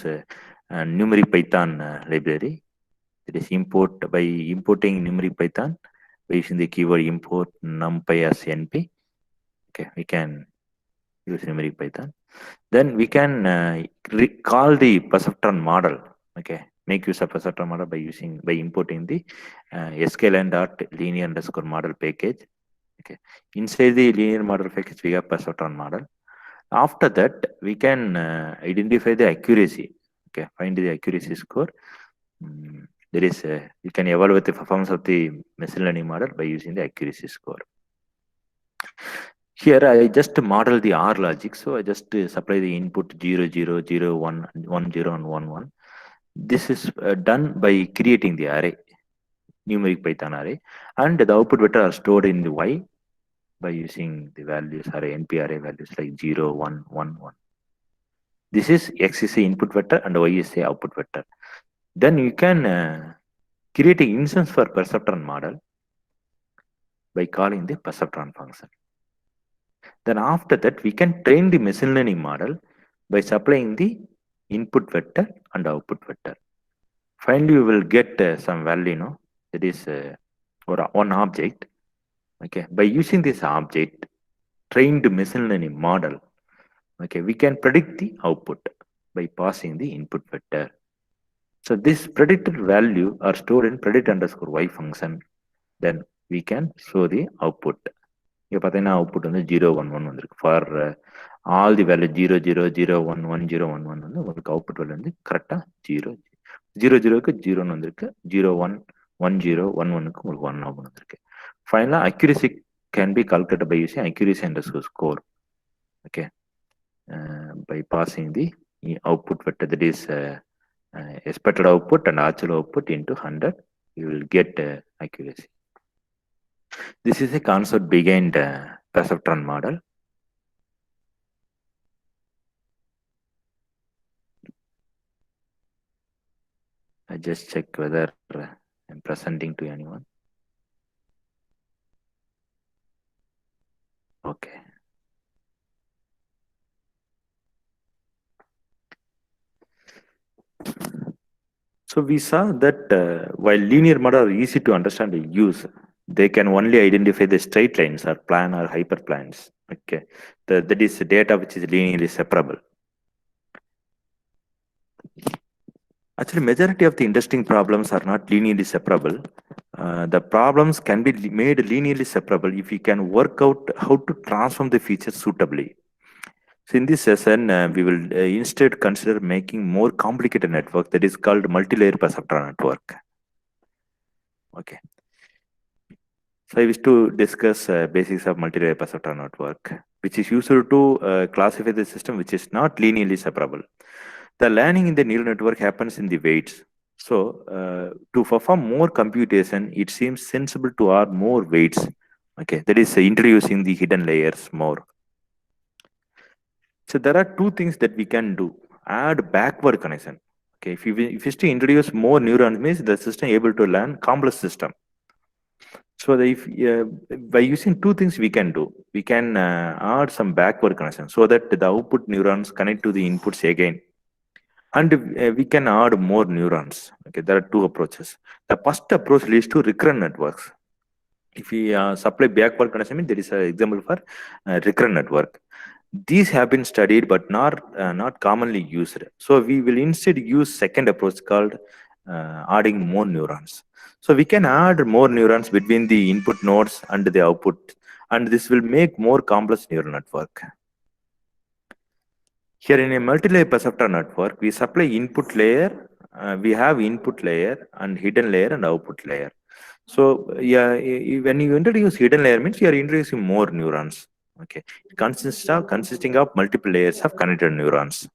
numeric Python library. It is import by importing numeric Python by using the keyword import numpy as np. Okay, we can use numeric Python. Then we can call the perceptron model. Okay, make use of perceptron model by importing the sklearn.linear_model package. Okay, inside the linear model package we have perceptron model. After that we can identify the accuracy. Okay, find the accuracy score. There is you can evaluate the performance of the machine learning model by using the accuracy score. Here I just model the R logic, so I just supply the input 0 0 0 1 1 0 and 1 1. This is done by creating the array, numeric Python array, and the output vector are stored in the Y by using the values array, NP array values like 0 1 1 1. This is X is the input vector and Y is the output vector. Then you can create an instance for perceptron model by calling the perceptron function. Then after that we can train the machine learning model by supplying the input vector and output vector. Finally we will get some value, that is or one object. Okay, by using this object, trained machine learning model, okay, we can predict the output by passing the input vector. So this predicted value are stored in predict_y function. Then we can show the output. இங்க பார்த்தீங்கன்னா output வந்து 0 1 1 வந்திருக்கு. For all the value 0 0 0 1 1 0 1 1 வந்து உங்களுக்கு output value வந்து கரெக்டாக 0 0 0க்கு 0ன்னு வந்திருக்கு, 0 1 1 0 1 1க்கு உங்களுக்கு 1 ஆகும் வந்திருக்கு. ஃபைனலாக accuracy can be calculated by using accuracy underscore score. Okay, by passing the output vector, that is expected output and actual output into 100, you will get accuracy. This is a concept behind perceptron model. I just check whether I'm presenting to anyone. Okay. So we saw that while linear models are easy to understand and use, they can only identify the straight lines or plan or hyperplanes. Okay, that is data which is linearly separable. Actually, majority of the interesting problems are not linearly separable. The problems can be made linearly separable if we can work out how to transform the features suitably. So in this session, we will instead consider making more complicated network that is called multi-layer perceptron network. Okay. So I wish to discuss basics of multi-layer perceptron network, which is used to classify the system which is not linearly separable. The learning in the neural network happens in the weights. So to perform more computation, it seems sensible to add more weights. Okay, that is introducing the hidden layers more. So there are two things that we can do. Add backward connection. Okay, if you wish to introduce more neurons, means the system able to learn complex system. So if by using two things we can do, we can add some backward connection so that the output neurons connect to the inputs again, and we can add more neurons. Okay, there are two approaches. The first approach leads to recurrent networks. If we supply backward connection, there is an example for recurrent network. These have been studied but not commonly used. So we will instead use second approach called adding more neurons. So we can add more neurons between the input nodes and the output, and this will make more complex neural network. Here in a multi-layer perceptron network, we supply input layer, we have input layer and hidden layer and output layer. So yeah, when you introduce hidden layer means you are introducing more neurons. Okay, it consisting of multiple layers of connected neurons.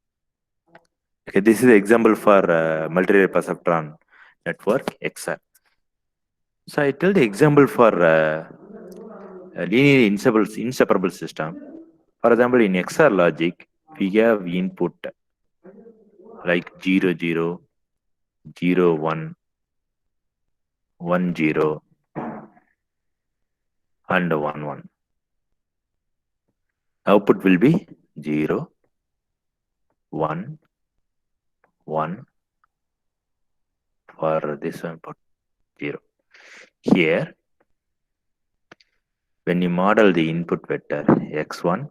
Okay, this is an example for multi-layer perceptron network XR. So I tell the example for linear inseparable system. For example, in XR logic, we have input like 0, 0, 0, 1, 1, 0, and 1, 1. Output will be 0, 1, 1 for this one, 0. Here, when you model the input vector x1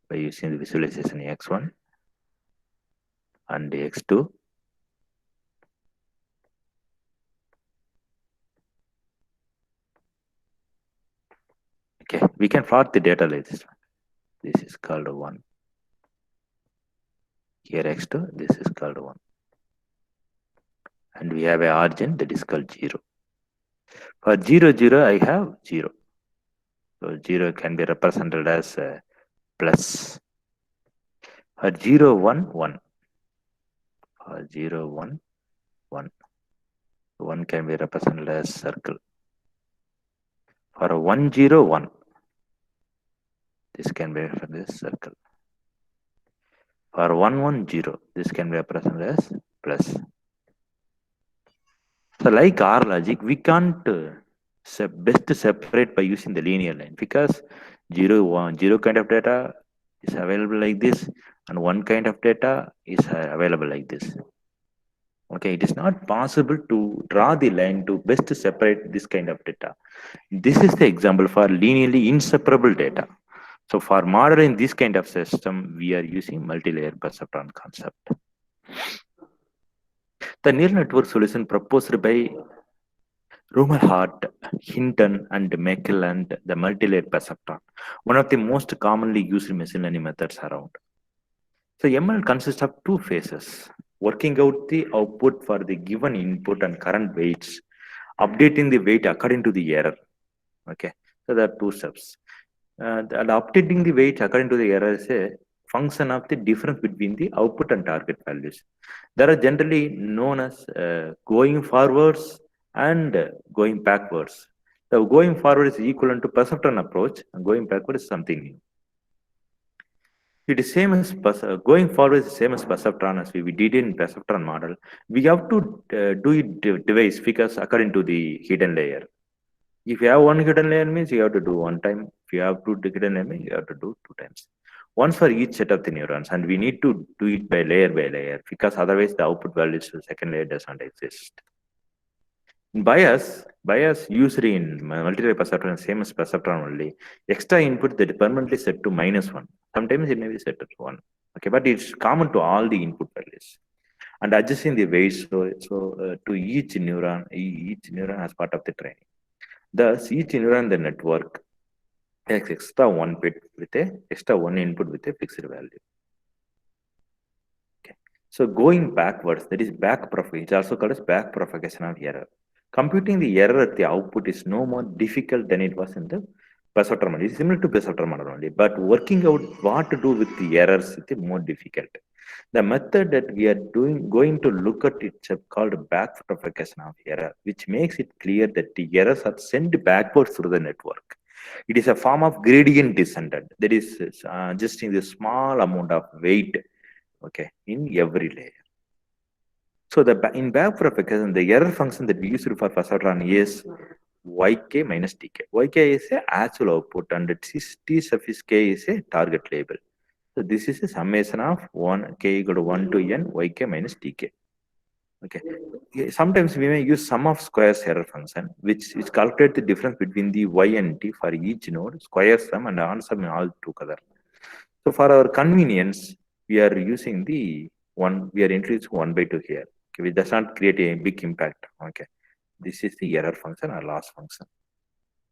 by using the visualization x1 and x2, okay, we can plot the data like this one. This is called 1. Here x2, this is called 1. And we have a origin that is called 0. For 0, 0, I have 0. So 0 can be represented as plus. For 0, 1, 1. For 0, 1, 1. 1 can be represented as circle. For 1, 0, 1. This can be represented as circle. For 1, 1, 0. This can be represented as plus. So like R logic, we can't best separate by using the linear line because 0, 1, 0 kind of data is available like this and 1 kind of data is available like this. Okay, it is not possible to draw the line to best separate this kind of data. This is the example for linearly inseparable data. So for modeling this kind of system, we are using multi-layer perceptron concept. The neural network solution proposed by Rumelhart, Hinton, and McClelland, the multi-layer perceptron, one of the most commonly used machine learning methods around. So ML consists of two phases: working out the output for the given input and current weights, updating the weight according to the error. Okay, so there are two steps. And updating the weight according to the error is a function of the difference between the output and target values. They are generally known as going forwards and going backwards. So going forward is equivalent to perceptron approach, and going backward is something new. It is same as going forward is the same as perceptron as we did in perceptron model. We have to do it device because according to the hidden layer. If you have one hidden layer means you have to do one time. If you have two hidden layer means you have to do two times. Once for each set of the neurons, and we need to do it by layer because otherwise the output values to the second layer does not exist. Bias usually in multi-layer perceptron same as perceptron only. Extra input that is permanently set to -1. Sometimes it may be set to 1. Okay, but it's common to all the input values. And adjusting the weights to each neuron as part of the training. Thus, each neuron in the network has extra one bit with a extra one input with a fixed value. Okay. So going backwards, that is back propagation. It's also called as back propagation of error. Computing the error at the output is no more difficult than it was in the perceptron model. It's similar to perceptron model only, but working out what to do with the errors is more difficult. The method that we are going to look at it's called back propagation of error, which makes it clear that the errors are sent backwards through the network. It is a form of gradient descendant that is adjusting the small amount of weight, okay, in every layer. So in back propagation, the error function that we use for perceptron is yk minus tk. Yk is a actual output and t suffix k is a target label. So this is a summation of 1 k equal to 1 to n yk minus tk. Okay. Sometimes we may use sum of squares error function, which calculates the difference between the y and t for each node, square sum and answer all together. So for our convenience, we are using the one. We are introducing 1/2 here. Okay, which does not create a big impact. Okay, this is the error function or loss function.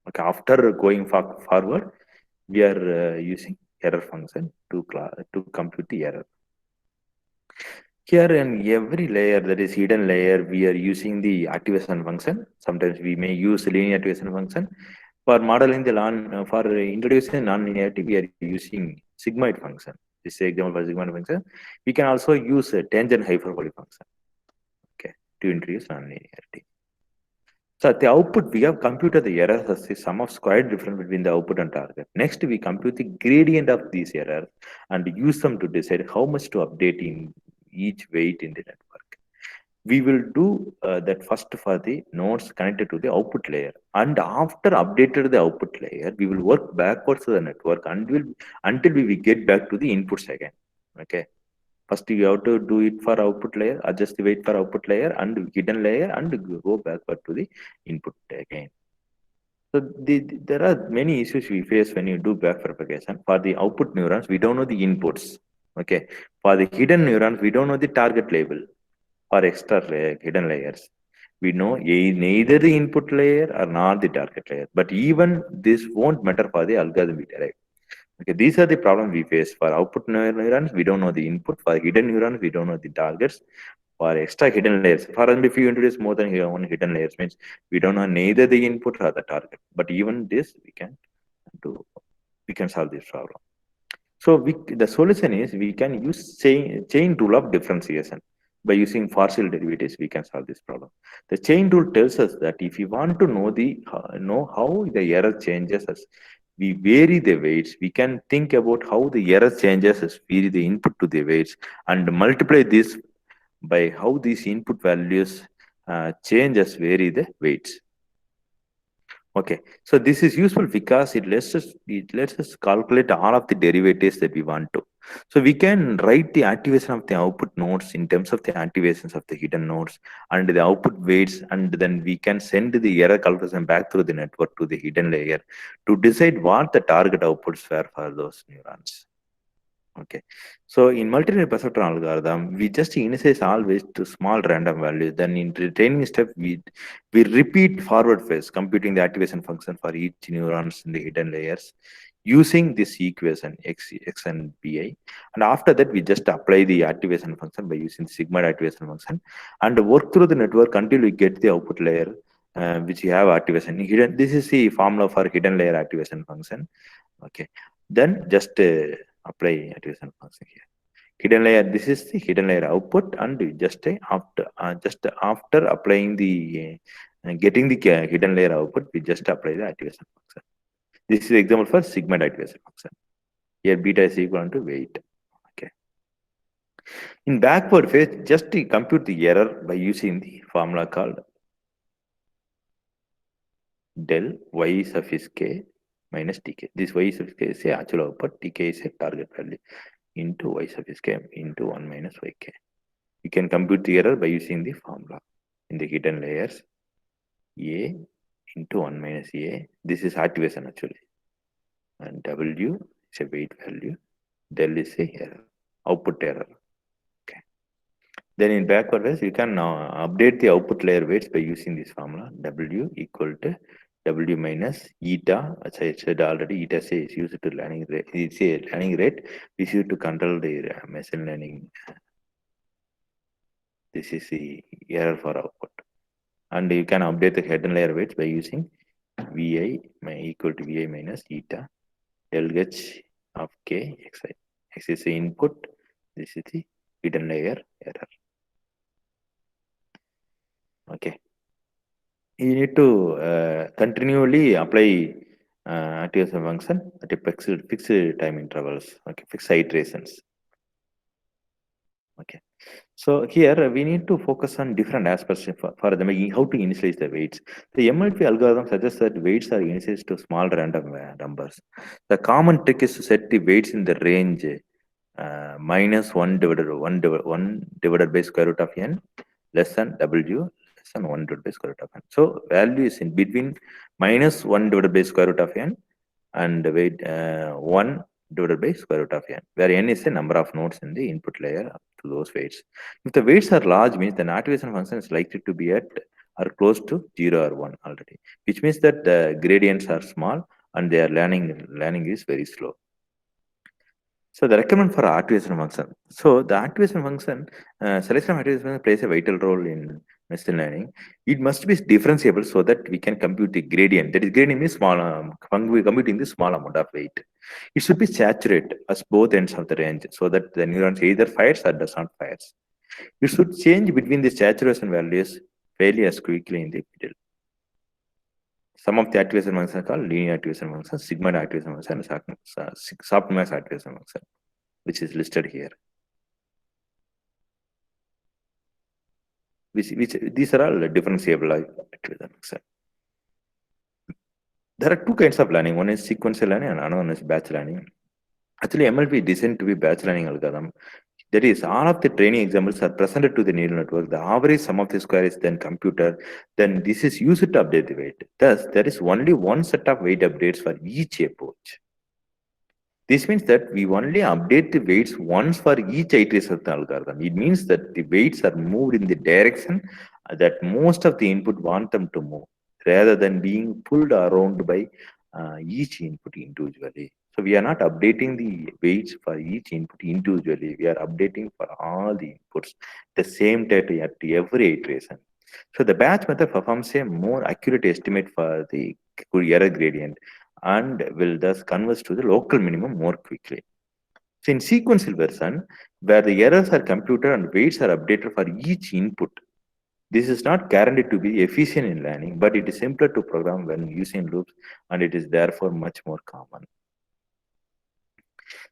Okay, after going forward, we are using error function to compute the error. Here in every layer, that is hidden layer, we are using the activation function. Sometimes we may use linear activation function. For modeling the for introducing non-linearity, we are using sigmoid function. This is example for sigmoid function. We can also use a tangent hyperbolic function, okay, to introduce non-linearity. So at the output, we have computed the errors as the sum of squared difference between the output and target. Next, we compute the gradient of these errors and use them to decide how much to update in each weight in the network. We will do that first for the nodes connected to the output layer. And after updated the output layer, we will work backwards to the network until we get back to the inputs again. Okay. First, you have to do it for output layer, adjust the weight for output layer and hidden layer, and go backward to the input again. So there are many issues we face when you do back propagation. For the output neurons, we don't know the inputs. Okay. For the hidden neurons, we don't know the target label or extra hidden layers. We know neither the input layer or not the target layer. But even this won't matter for the algorithm we derive. Okay, these are the problems we face. For output neurons, we don't know the input. For hidden neurons, we don't know the targets. For extra hidden layers, for example, if you introduce more than one hidden layers, means we don't know neither the input or the target. But even this, we can solve this problem. So the solution is we can use chain rule of differentiation. By using partial derivatives, we can solve this problem. The chain rule tells us that if you want to know how the error changes as we vary the weights, we can think about how the error changes as vary the input to the weights and multiply this by how these input values change as vary the weights. Okay, so this is useful because it lets us calculate all of the derivatives that we want to. So we can write the activation of the output nodes in terms of the activations of the hidden nodes and the output weights, and then we can send the error calculation back through the network to the hidden layer to decide what the target outputs were for those neurons. Okay, so in multi-layer perceptron algorithm, we just initialize all weights to small random values. Then in the training step, we repeat forward phase, computing the activation function for each neurons in the hidden layers using this equation x and pi. And after that, we just apply the activation function by using the sigmoid activation function and work through the network until we get the output layer, which you have activation hidden. This is the formula for hidden layer activation function. Okay, then just apply activation function here. Hidden layer, this is the hidden layer output, and just after applying the getting the hidden layer output, we just apply the activation function. This is example for sigmoid activation function. Here beta is equal to weight. Okay. In backward phase, just compute the error by using the formula called del y suffix k minus tk. This y suffix k is a actual output, tk is a target value into y suffix k into 1 minus yk. You can compute the error by using the formula in the hidden layers. A into 1 minus A. This is activation actually. And W is a weight value. Del is a error, output error. Okay. Then in backward phase, you can now update the output layer weights by using this formula. W equal to W minus eta. As I said already, eta say is used to learning rate. It's a learning rate is used to control the machine learning. This is the error for output. And you can update the hidden layer weights by using Vi equal to Vi minus eta LH of k xi. X is the input, this is the hidden layer error. Okay. You need to continually apply activation function at a fixed time intervals, okay, fixed iterations. Okay. So here we need to focus on different aspects for the how to initialize the weights. The MLP algorithm suggests that weights are initialized to small random numbers. The common trick is to set the weights in the range minus 1 divided by square root of n less than w less than 1 divided by square root of n. So value is in between minus 1 divided by square root of n and weight 1 divided by square root of n, where n is the number of nodes in the input layer to those weights. If the weights are large, means the activation function is likely to be at or close to 0 or 1 already, which means that the gradients are small and their learning is very slow. So the requirement for activation function. So the activation function, selection of activation function plays a vital role in machine learning. It must be differentiable so that we can compute the gradient. That is, gradient means small. We computing the small amount of weight. It should be saturated as both ends of the range so that the neurons either fires or does not fires. You should change between the saturation values fairly as quickly in the middle. Some of the activation functions are called linear activation function, sigma activation function, and softmax activation function, which is listed here. Which these are all differentiable activation function. There are two kinds of learning. One is sequential learning and another one is batch learning. Actually, MLP is designed to be batch learning algorithm. That is, all of the training examples are presented to the neural network. The average sum of the square is then computed. Then this is used to update the weight. Thus, there is only one set of weight updates for each approach. This means that we only update the weights once for each iteration of the algorithm. It means that the weights are moved in the direction that most of the input want them to move, rather than being pulled around by each input individually. So we are not updating the weights for each input individually. We are updating for all the inputs the same time at every iteration. So the batch method performs a more accurate estimate for the error gradient and will thus converge to the local minimum more quickly. So in sequential version, where the errors are computed and weights are updated for each input, this is not guaranteed to be efficient in learning, but it is simpler to program when using loops, and it is therefore much more common.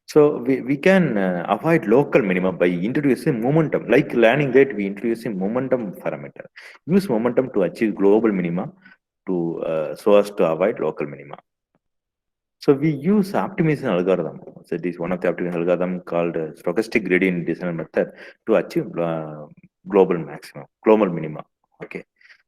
So we can avoid local minimum by introducing momentum. Like learning rate, we introduce a momentum parameter. Use momentum to achieve global minima to so as to avoid local minima. So we use optimization algorithm. So this is one of the optimization algorithm called stochastic gradient descent method to achieve global maximum, global minima. Okay.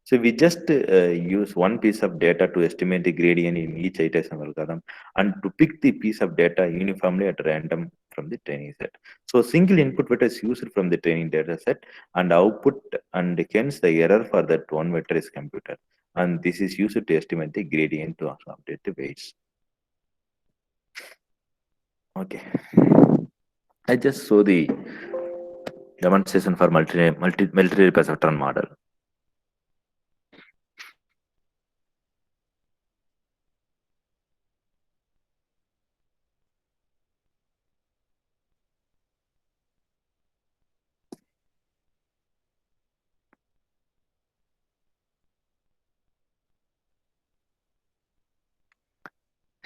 So we just use one piece of data to estimate the gradient in each iteration algorithm and to pick the piece of data uniformly at random from the training set. So single input vector is used from the training data set and output, and hence the error for that one vector is computed. And this is used to estimate the gradient to update the weights. Okay. I just saw the demonstration for multi perceptron model.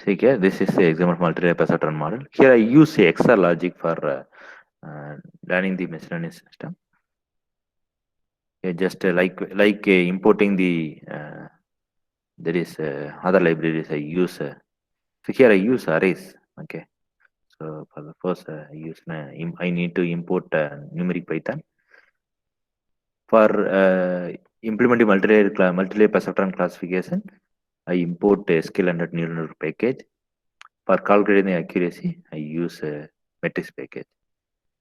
See here, this is the example of multi-layer perceptron model. Here I use the XR logic for learning the miscellaneous system. Just like importing the there is other libraries I use. So here I use arrays. Okay. So for the first I need to import numeric Python. For implementing multi-layer perceptron classification, I import a scale-under neural network package. For calculating the accuracy, I use a matrix package.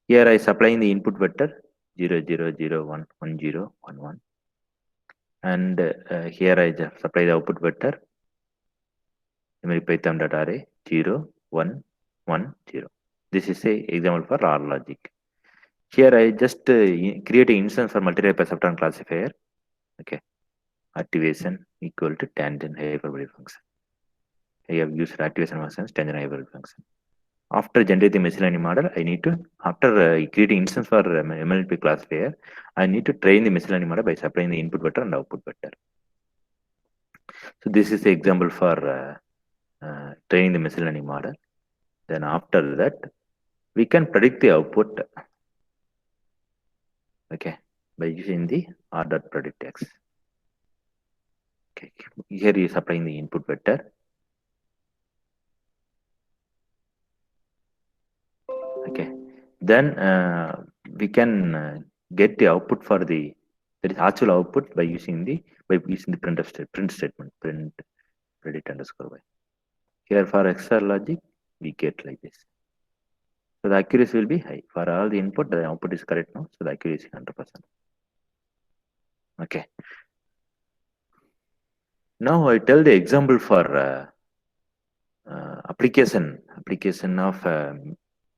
Here I supplying the input vector 0, 0, 0, 1, 1, 0, 1, 1. And here I just supply the output vector numeric python.array 0, 1, 1, 0. This is a example for R logic. Here I just create an instance for multi-layer perceptron classifier. Okay, activation equal to tangent hyperbolic function. I have used activation functions, tangent hyperbolic function. After generating miscellaneous model, I need to, after creating instance for MLP classifier, I need to train the miscellaneous model by supplying the input vector and output vector. So this is the example for training the miscellaneous model. Then after that, we can predict the output. Okay, by using the r.predictx. Okay, here is applying the input vector. Okay, then we can get the output for the that is actual output by using the print statement print predict underscore y. Here for XR logic we get like this. So the accuracy will be high for all the input. The output is correct now, so the accuracy 100%. Okay. Now I tell the example for application of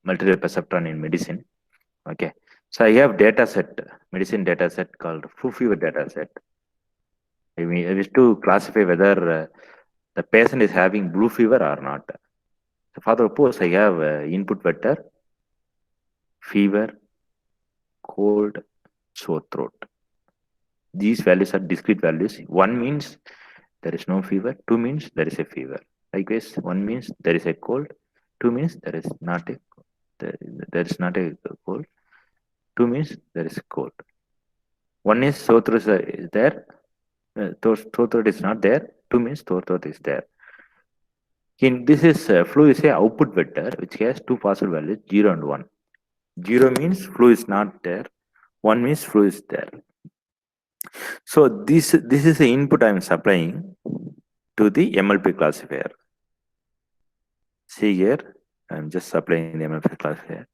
multi-layer perceptron in medicine. Okay, so I have medicine data set called flu fever data set. I wish to classify whether the patient is having blue fever or not. So for the purpose, I have input vector, fever, cold, sore throat. These values are discrete values. 1 means there is no fever, 2 means there is a fever. Likewise, 1 means there is a cold, 2 means there is not a cold, 2 means there is cold. 1 is sore throat is there, sore throat is not there, 2 means sore throat is there. In this is flu is a output vector which has 2 possible values 0 and 1. 0 means flu is not there, 1 means flu is there. So this is the input I am supplying to the MLP classifier. See here, I am just supplying the MLP classifier.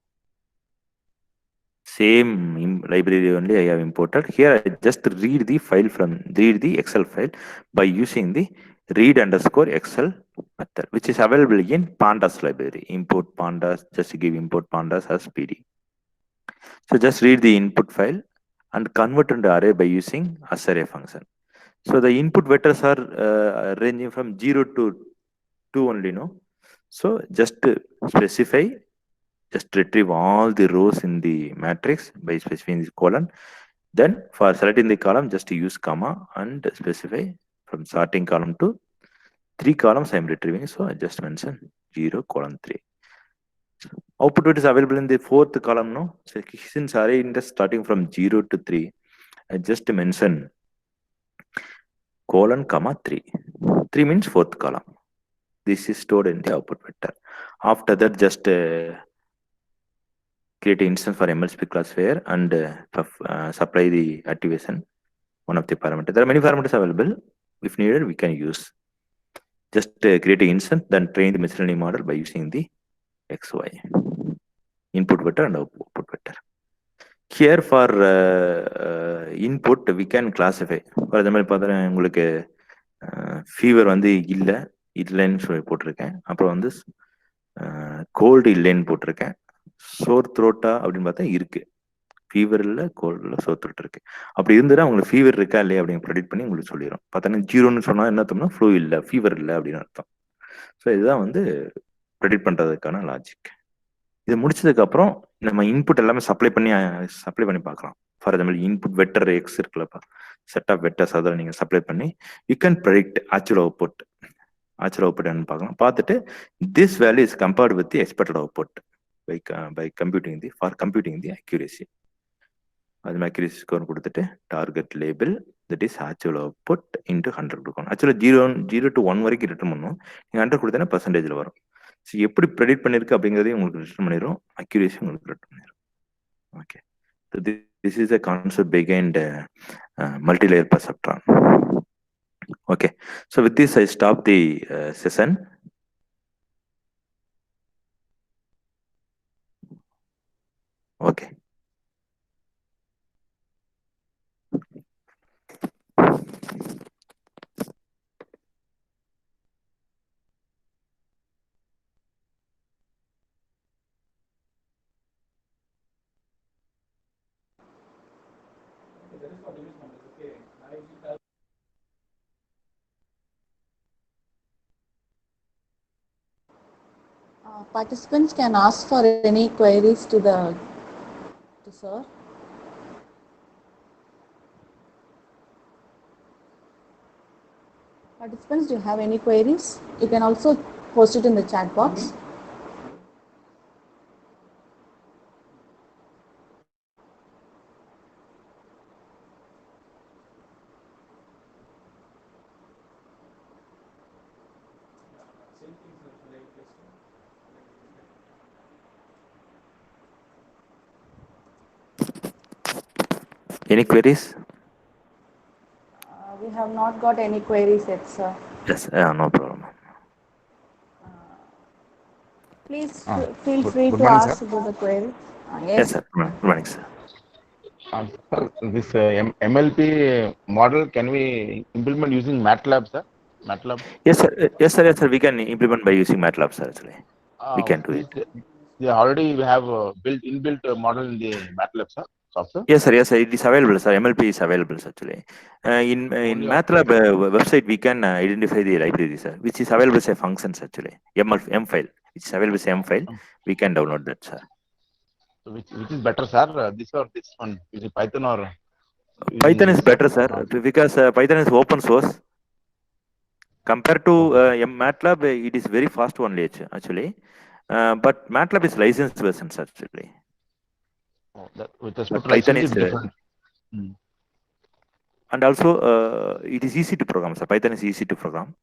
Same library only I have imported. Here I just read the Excel file by using the read underscore Excel method, which is available in pandas library. Import pandas, just give import pandas as PD. So just read the input file and convert into array by using asArray function. So the input vectors are ranging from 0 to 2 only, no? So just specify, just retrieve all the rows in the matrix by specifying this colon. Then for selecting the column, just use comma and specify from sorting column to 3 columns I am retrieving. So I just mention 0, colon 3. Output is available in the 4th column, no? So since array index starting from 0 to 3, I just mention colon comma 3. 3 means 4th column. This is stored in the output vector. After that, just create an instance for MLSP classifier and supply the activation, one of the parameters. There are many parameters available. If needed, we can use. Just create an instance, then train the miscellaneous model by using the XY input vector and output vector. Here for input, we can classify. For example, fever வந்து இல்லைன்னு சொல்லி போட்டிருக்கேன். அப்புறம் வந்து gold இல்லைன்னு போட்டிருக்கேன். சோர் த்ரோட்டா அப்படின்னு பார்த்தா இருக்கு. ஃபீவர் இல்லை, கோல்டு இல்லை, சோர் த்ரோட் இருக்கு. அப்படி இருந்துன்னா உங்களுக்கு ஃபீவர் இருக்கா இல்லையா அப்படின்னு ப்ரெடிக்ட் பண்ணி உங்களுக்கு சொல்லிடும். பார்த்தோன்னா 0ன்னு சொன்னா என்ன அர்த்தம்னா ஃப்ளூ இல்லை, ஃபீவர் இல்லை அப்படின்னு அர்த்தம். ஸோ இதுதான் வந்து ப்ரெடிக்ட் பண்றதுக்கான லாஜிக். இது முடிச்சதுக்கு அப்புறம் நம்ம இன்புட் எல்லாமே சப்ளை பண்ணி பார்க்கலாம். For example input vector x இருக்குல்லப்பா, செட் ஆஃப் வெக்டர்ஸ் அதில் நீங்கள் சப்ளை பண்ணி you can predict actual output. actual output and பார்த்துட்டு this value is compared with the expected output by computing the accuracy. அது accuracy score கொடுத்துட்டு target label that is actual output into 100 கொடுக்கணும். ஆக்சுவலாக 0 to 1 வரைக்கும் return பண்ணணும். நீங்கள் 100 கொடுத்தா பர்சன்டேஜில் வரும். ஸோ எப்படி ப்ரெடிக்ட் பண்ணிருக்கு அப்படிங்கிறதையும் உங்களுக்கு ரிட்டர்ன் பண்ணிடும், அக்யூரேசி உங்களுக்கு ரிட்டர்ன் பண்ணிடும். Okay, so this is a concept behind multi-layer perceptron. Okay, so with this I stop the session. Okay. Participants can ask for any queries to sir. Participants, do you have any queries? You can also post it in the chat box. Any queries? We have not got any queries yet, sir. Yes, no problem. Please feel free to morning, ask sir. about the query. Yes, sir. Good morning, sir. Sir, this MLP model, can we implement using MATLAB, sir? MATLAB? Yes, sir. Yes, sir. Yes, sir. We can implement by using MATLAB, sir. Actually, we can do it. They already have inbuilt model in the MATLAB, sir, software? Yes, sir. Yes, sir. It is available, sir. MLP is available, sir, actually. In MATLAB website, we can identify the library, sir, which is available as a functions, actually. M file. It's available as M file. We can download that, sir. So which is better, sir? This or this one? Is it Python or? Python is better, sir, because Python is open source. Compared to MATLAB, it is very fast only, actually. But MATLAB is licensed versions, actually. With respect to Python is different. And also it is easy to program, sir. Python is easy to program.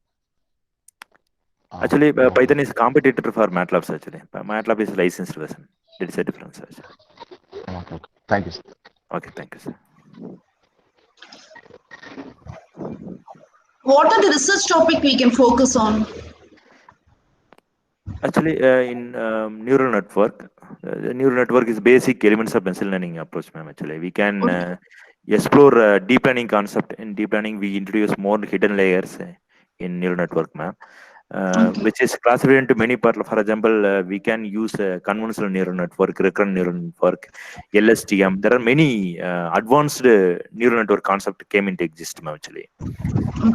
Actually, Python is competitor for MATLAB, actually. MATLAB is licensed version. There is a difference, actually. Okay. Thank you, sir. Okay, thank you, sir. What are the research topic we can focus on? Actually, in neural network, the neural network is basic elements of machine learning approach, ma'am. Actually, we can explore deep learning concept. In deep learning, we introduce more hidden layers in neural network, ma'am, which is classified into many parts. For example, we can use convolutional neural network, recurrent neural network, LSTM. There are many advanced neural network concept came into existence, ma'am. Actually.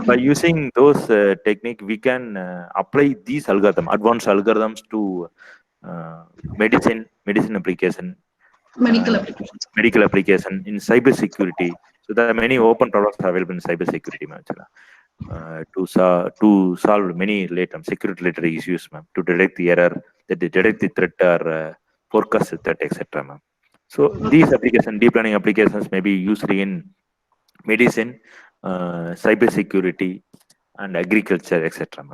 By using those technique, we can apply these advanced algorithms to medicine application, medical application, in cyber security. So there are many open products available in cyber security, to solve many security related issues, ma'am, to detect the error, detect the threat or forecast the threat, etc., ma'am. So these deep learning applications may be used in medicine, cyber security, and agriculture, etc.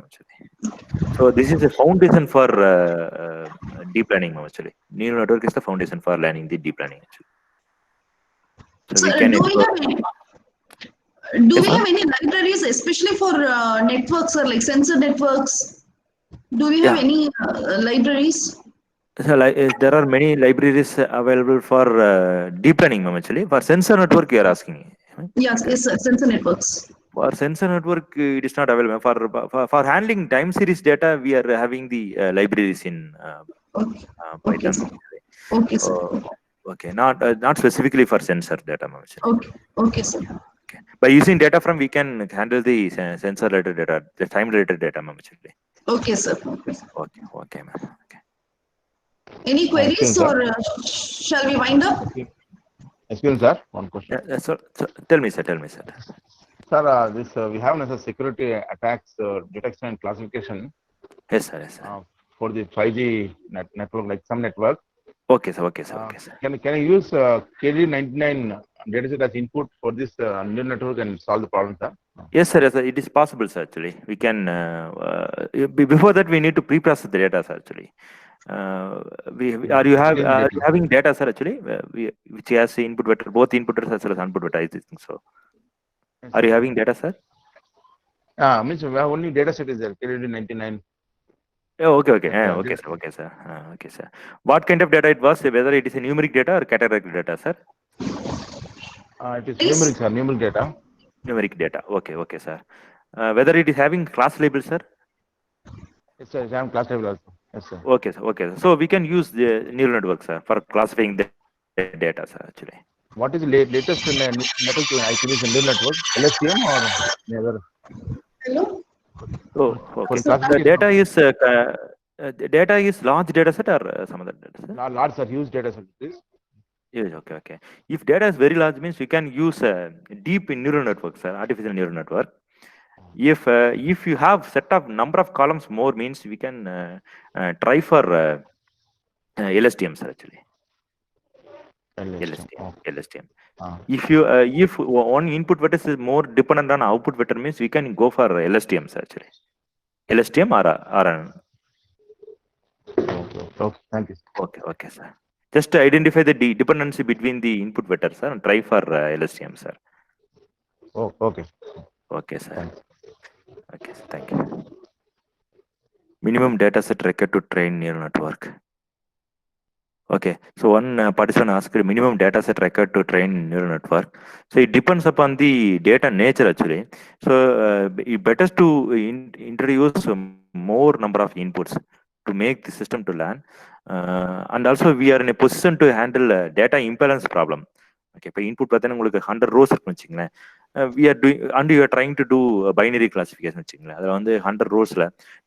So this is a foundation for deep learning, actually. Neural network is the foundation for learning the deep learning, actually. So we can do we have any libraries, especially for networks or like sensor networks? Do we have any libraries? So there are many libraries available for deep learning, actually. For sensor network, you are asking. Yes, sensor networks. For sensor network, it is not available. For handling time series data, we are having the libraries in Python. Okay, sir. Okay, not specifically for sensor data, okay, okay, sir. Okay. By using data from, we can handle the sensor related data, the time related data, actually. Okay, sir. Okay, ma'am. Okay. Any queries or shall we wind up? Excuse me, sir. One question. So tell me, sir. Sir, we have as a security attacks detection and classification Yes, sir. Yes, sir. For the 5G network, like some network. Okay, sir. Okay, sir. Okay, sir. Can I use KD99 dataset as input for this neural network and solve the problem, sir? Yes, sir. Yes, sir. It is possible, sir. Actually, we can. Before that, we need to pre-process the data, sir. Actually, are you having data, sir? Actually, which has input vector, both inputters as well as output vector. I think so. Yes, are you having data, sir? Means we have only data set is there, KD99. Oh, okay, okay. Okay, sir. Okay, sir. Okay, sir. What kind of data it was? Whether it is a numeric data or categorical data, sir? It is numeric, sir. Numeric data. Numeric data. Okay, okay, sir. Whether it is having class label, sir? Yes, sir. I have class label also. Yes, sir. Okay, sir. Okay. So we can use the neural network, sir, for classifying the data, sir. Actually. What is the latest network I can use in neural network? LSTM or neither? Hello. Oh, okay. The data is large data set or some other data set? Large, sir. Huge data set, please. Yes, okay, okay. If data is very large, means you can use deep in neural network, sir, artificial neural network. If you have set of number of columns more, means we can try for LSTM, sir, actually. LSTM. If one input vector is more dependent on output vector, means we can go for LSTM, sir, actually. LSTM or Okay, thank you. Okay, sir. Just to identify the dependency between the input vector, sir, and try for LSTM, sir. Oh, okay. Okay, sir. Thanks. Okay, sir. Thank you. Minimum data set required to train neural network. Okay, so one participant asked minimum data set required to train neural network. So it depends upon the data nature, actually. So it better to introduce more number of inputs to make the system to learn. And also we are in a position to handle data imbalance problem. Okay, இப்போ input பார்த்தீங்கன்னா உங்களுக்கு 100 rows இருக்குன்னு வச்சுங்களேன். We are doing and you are trying to do binary classification வச்சுங்களேன். அதில் வந்து 100 rowsல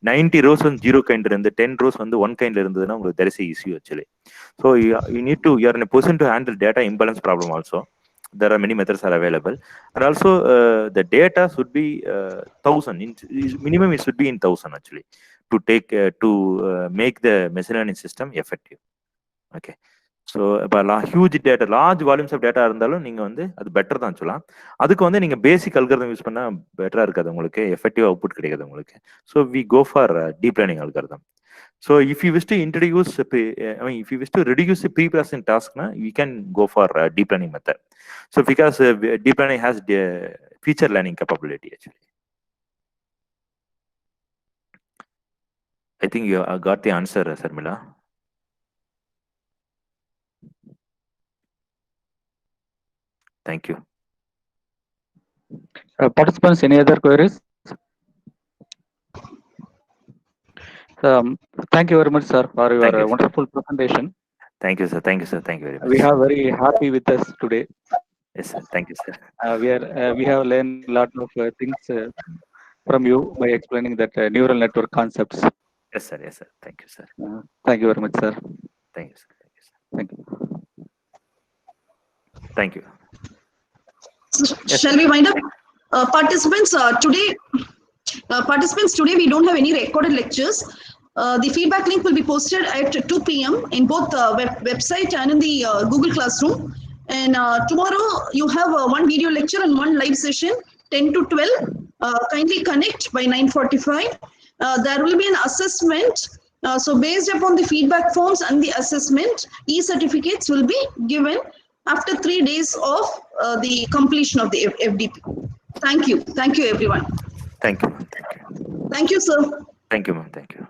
90 rows வந்து 0 kind இருந்து 10 rows வந்து 1 kind இருந்ததுன்னா உங்களுக்கு there is a issue actually. So you are in a position to handle data imbalance problem also. There are many methods are available, and also the data should be 1000. Minimum it should be in 1000 actually to take to make the machine learning system effective. Okay. So இப்போ huge data large volumes of data இருந்தாலும் நீங்கள் வந்து அது better தான் சொல்லலாம். அதுக்கு வந்து நீங்கள் பேசிக் அல்காரிதம் யூஸ் பண்ணால் பெட்டராக இருக்காது உங்களுக்கு, எஃபெக்டிவ் அவுட்புட் கிடைக்காது உங்களுக்கு. So we go for deep learning algorithm. So if you wish to introduce, if you wish to reduce the pre-processing task, you can go for deep learning method. So because deep learning has the feature learning capability actually. I think you got the answer, Sarmila. Thank you. Participants, any other queries? Thank you very much, sir, for your wonderful presentation. Thank you, sir. Thank you, sir. Thank you very much. We are very happy with us today. Yes, sir. Thank you, sir. We have learned a lot of things from you by explaining that neural network concepts. Yes, sir. Yes, sir. Thank you, sir. Thank you very much, sir. Thank you, sir. Thank you, sir. Thank you. Thank you. Shall we wind up? Participants, today we don't have any recorded lectures. The feedback link will be posted at 2 p.m. in both the website and in the Google Classroom. And tomorrow you have one video lecture and one live session, 10 to 12. Kindly connect by 9:45. There will be an assessment. So based upon the feedback forms and the assessment, e-certificates will be given after 3 days of the completion of the FDP. Thank you. Thank you, everyone. Thank you. Thank you. Thank you, sir. Thank you, ma'am. Thank you.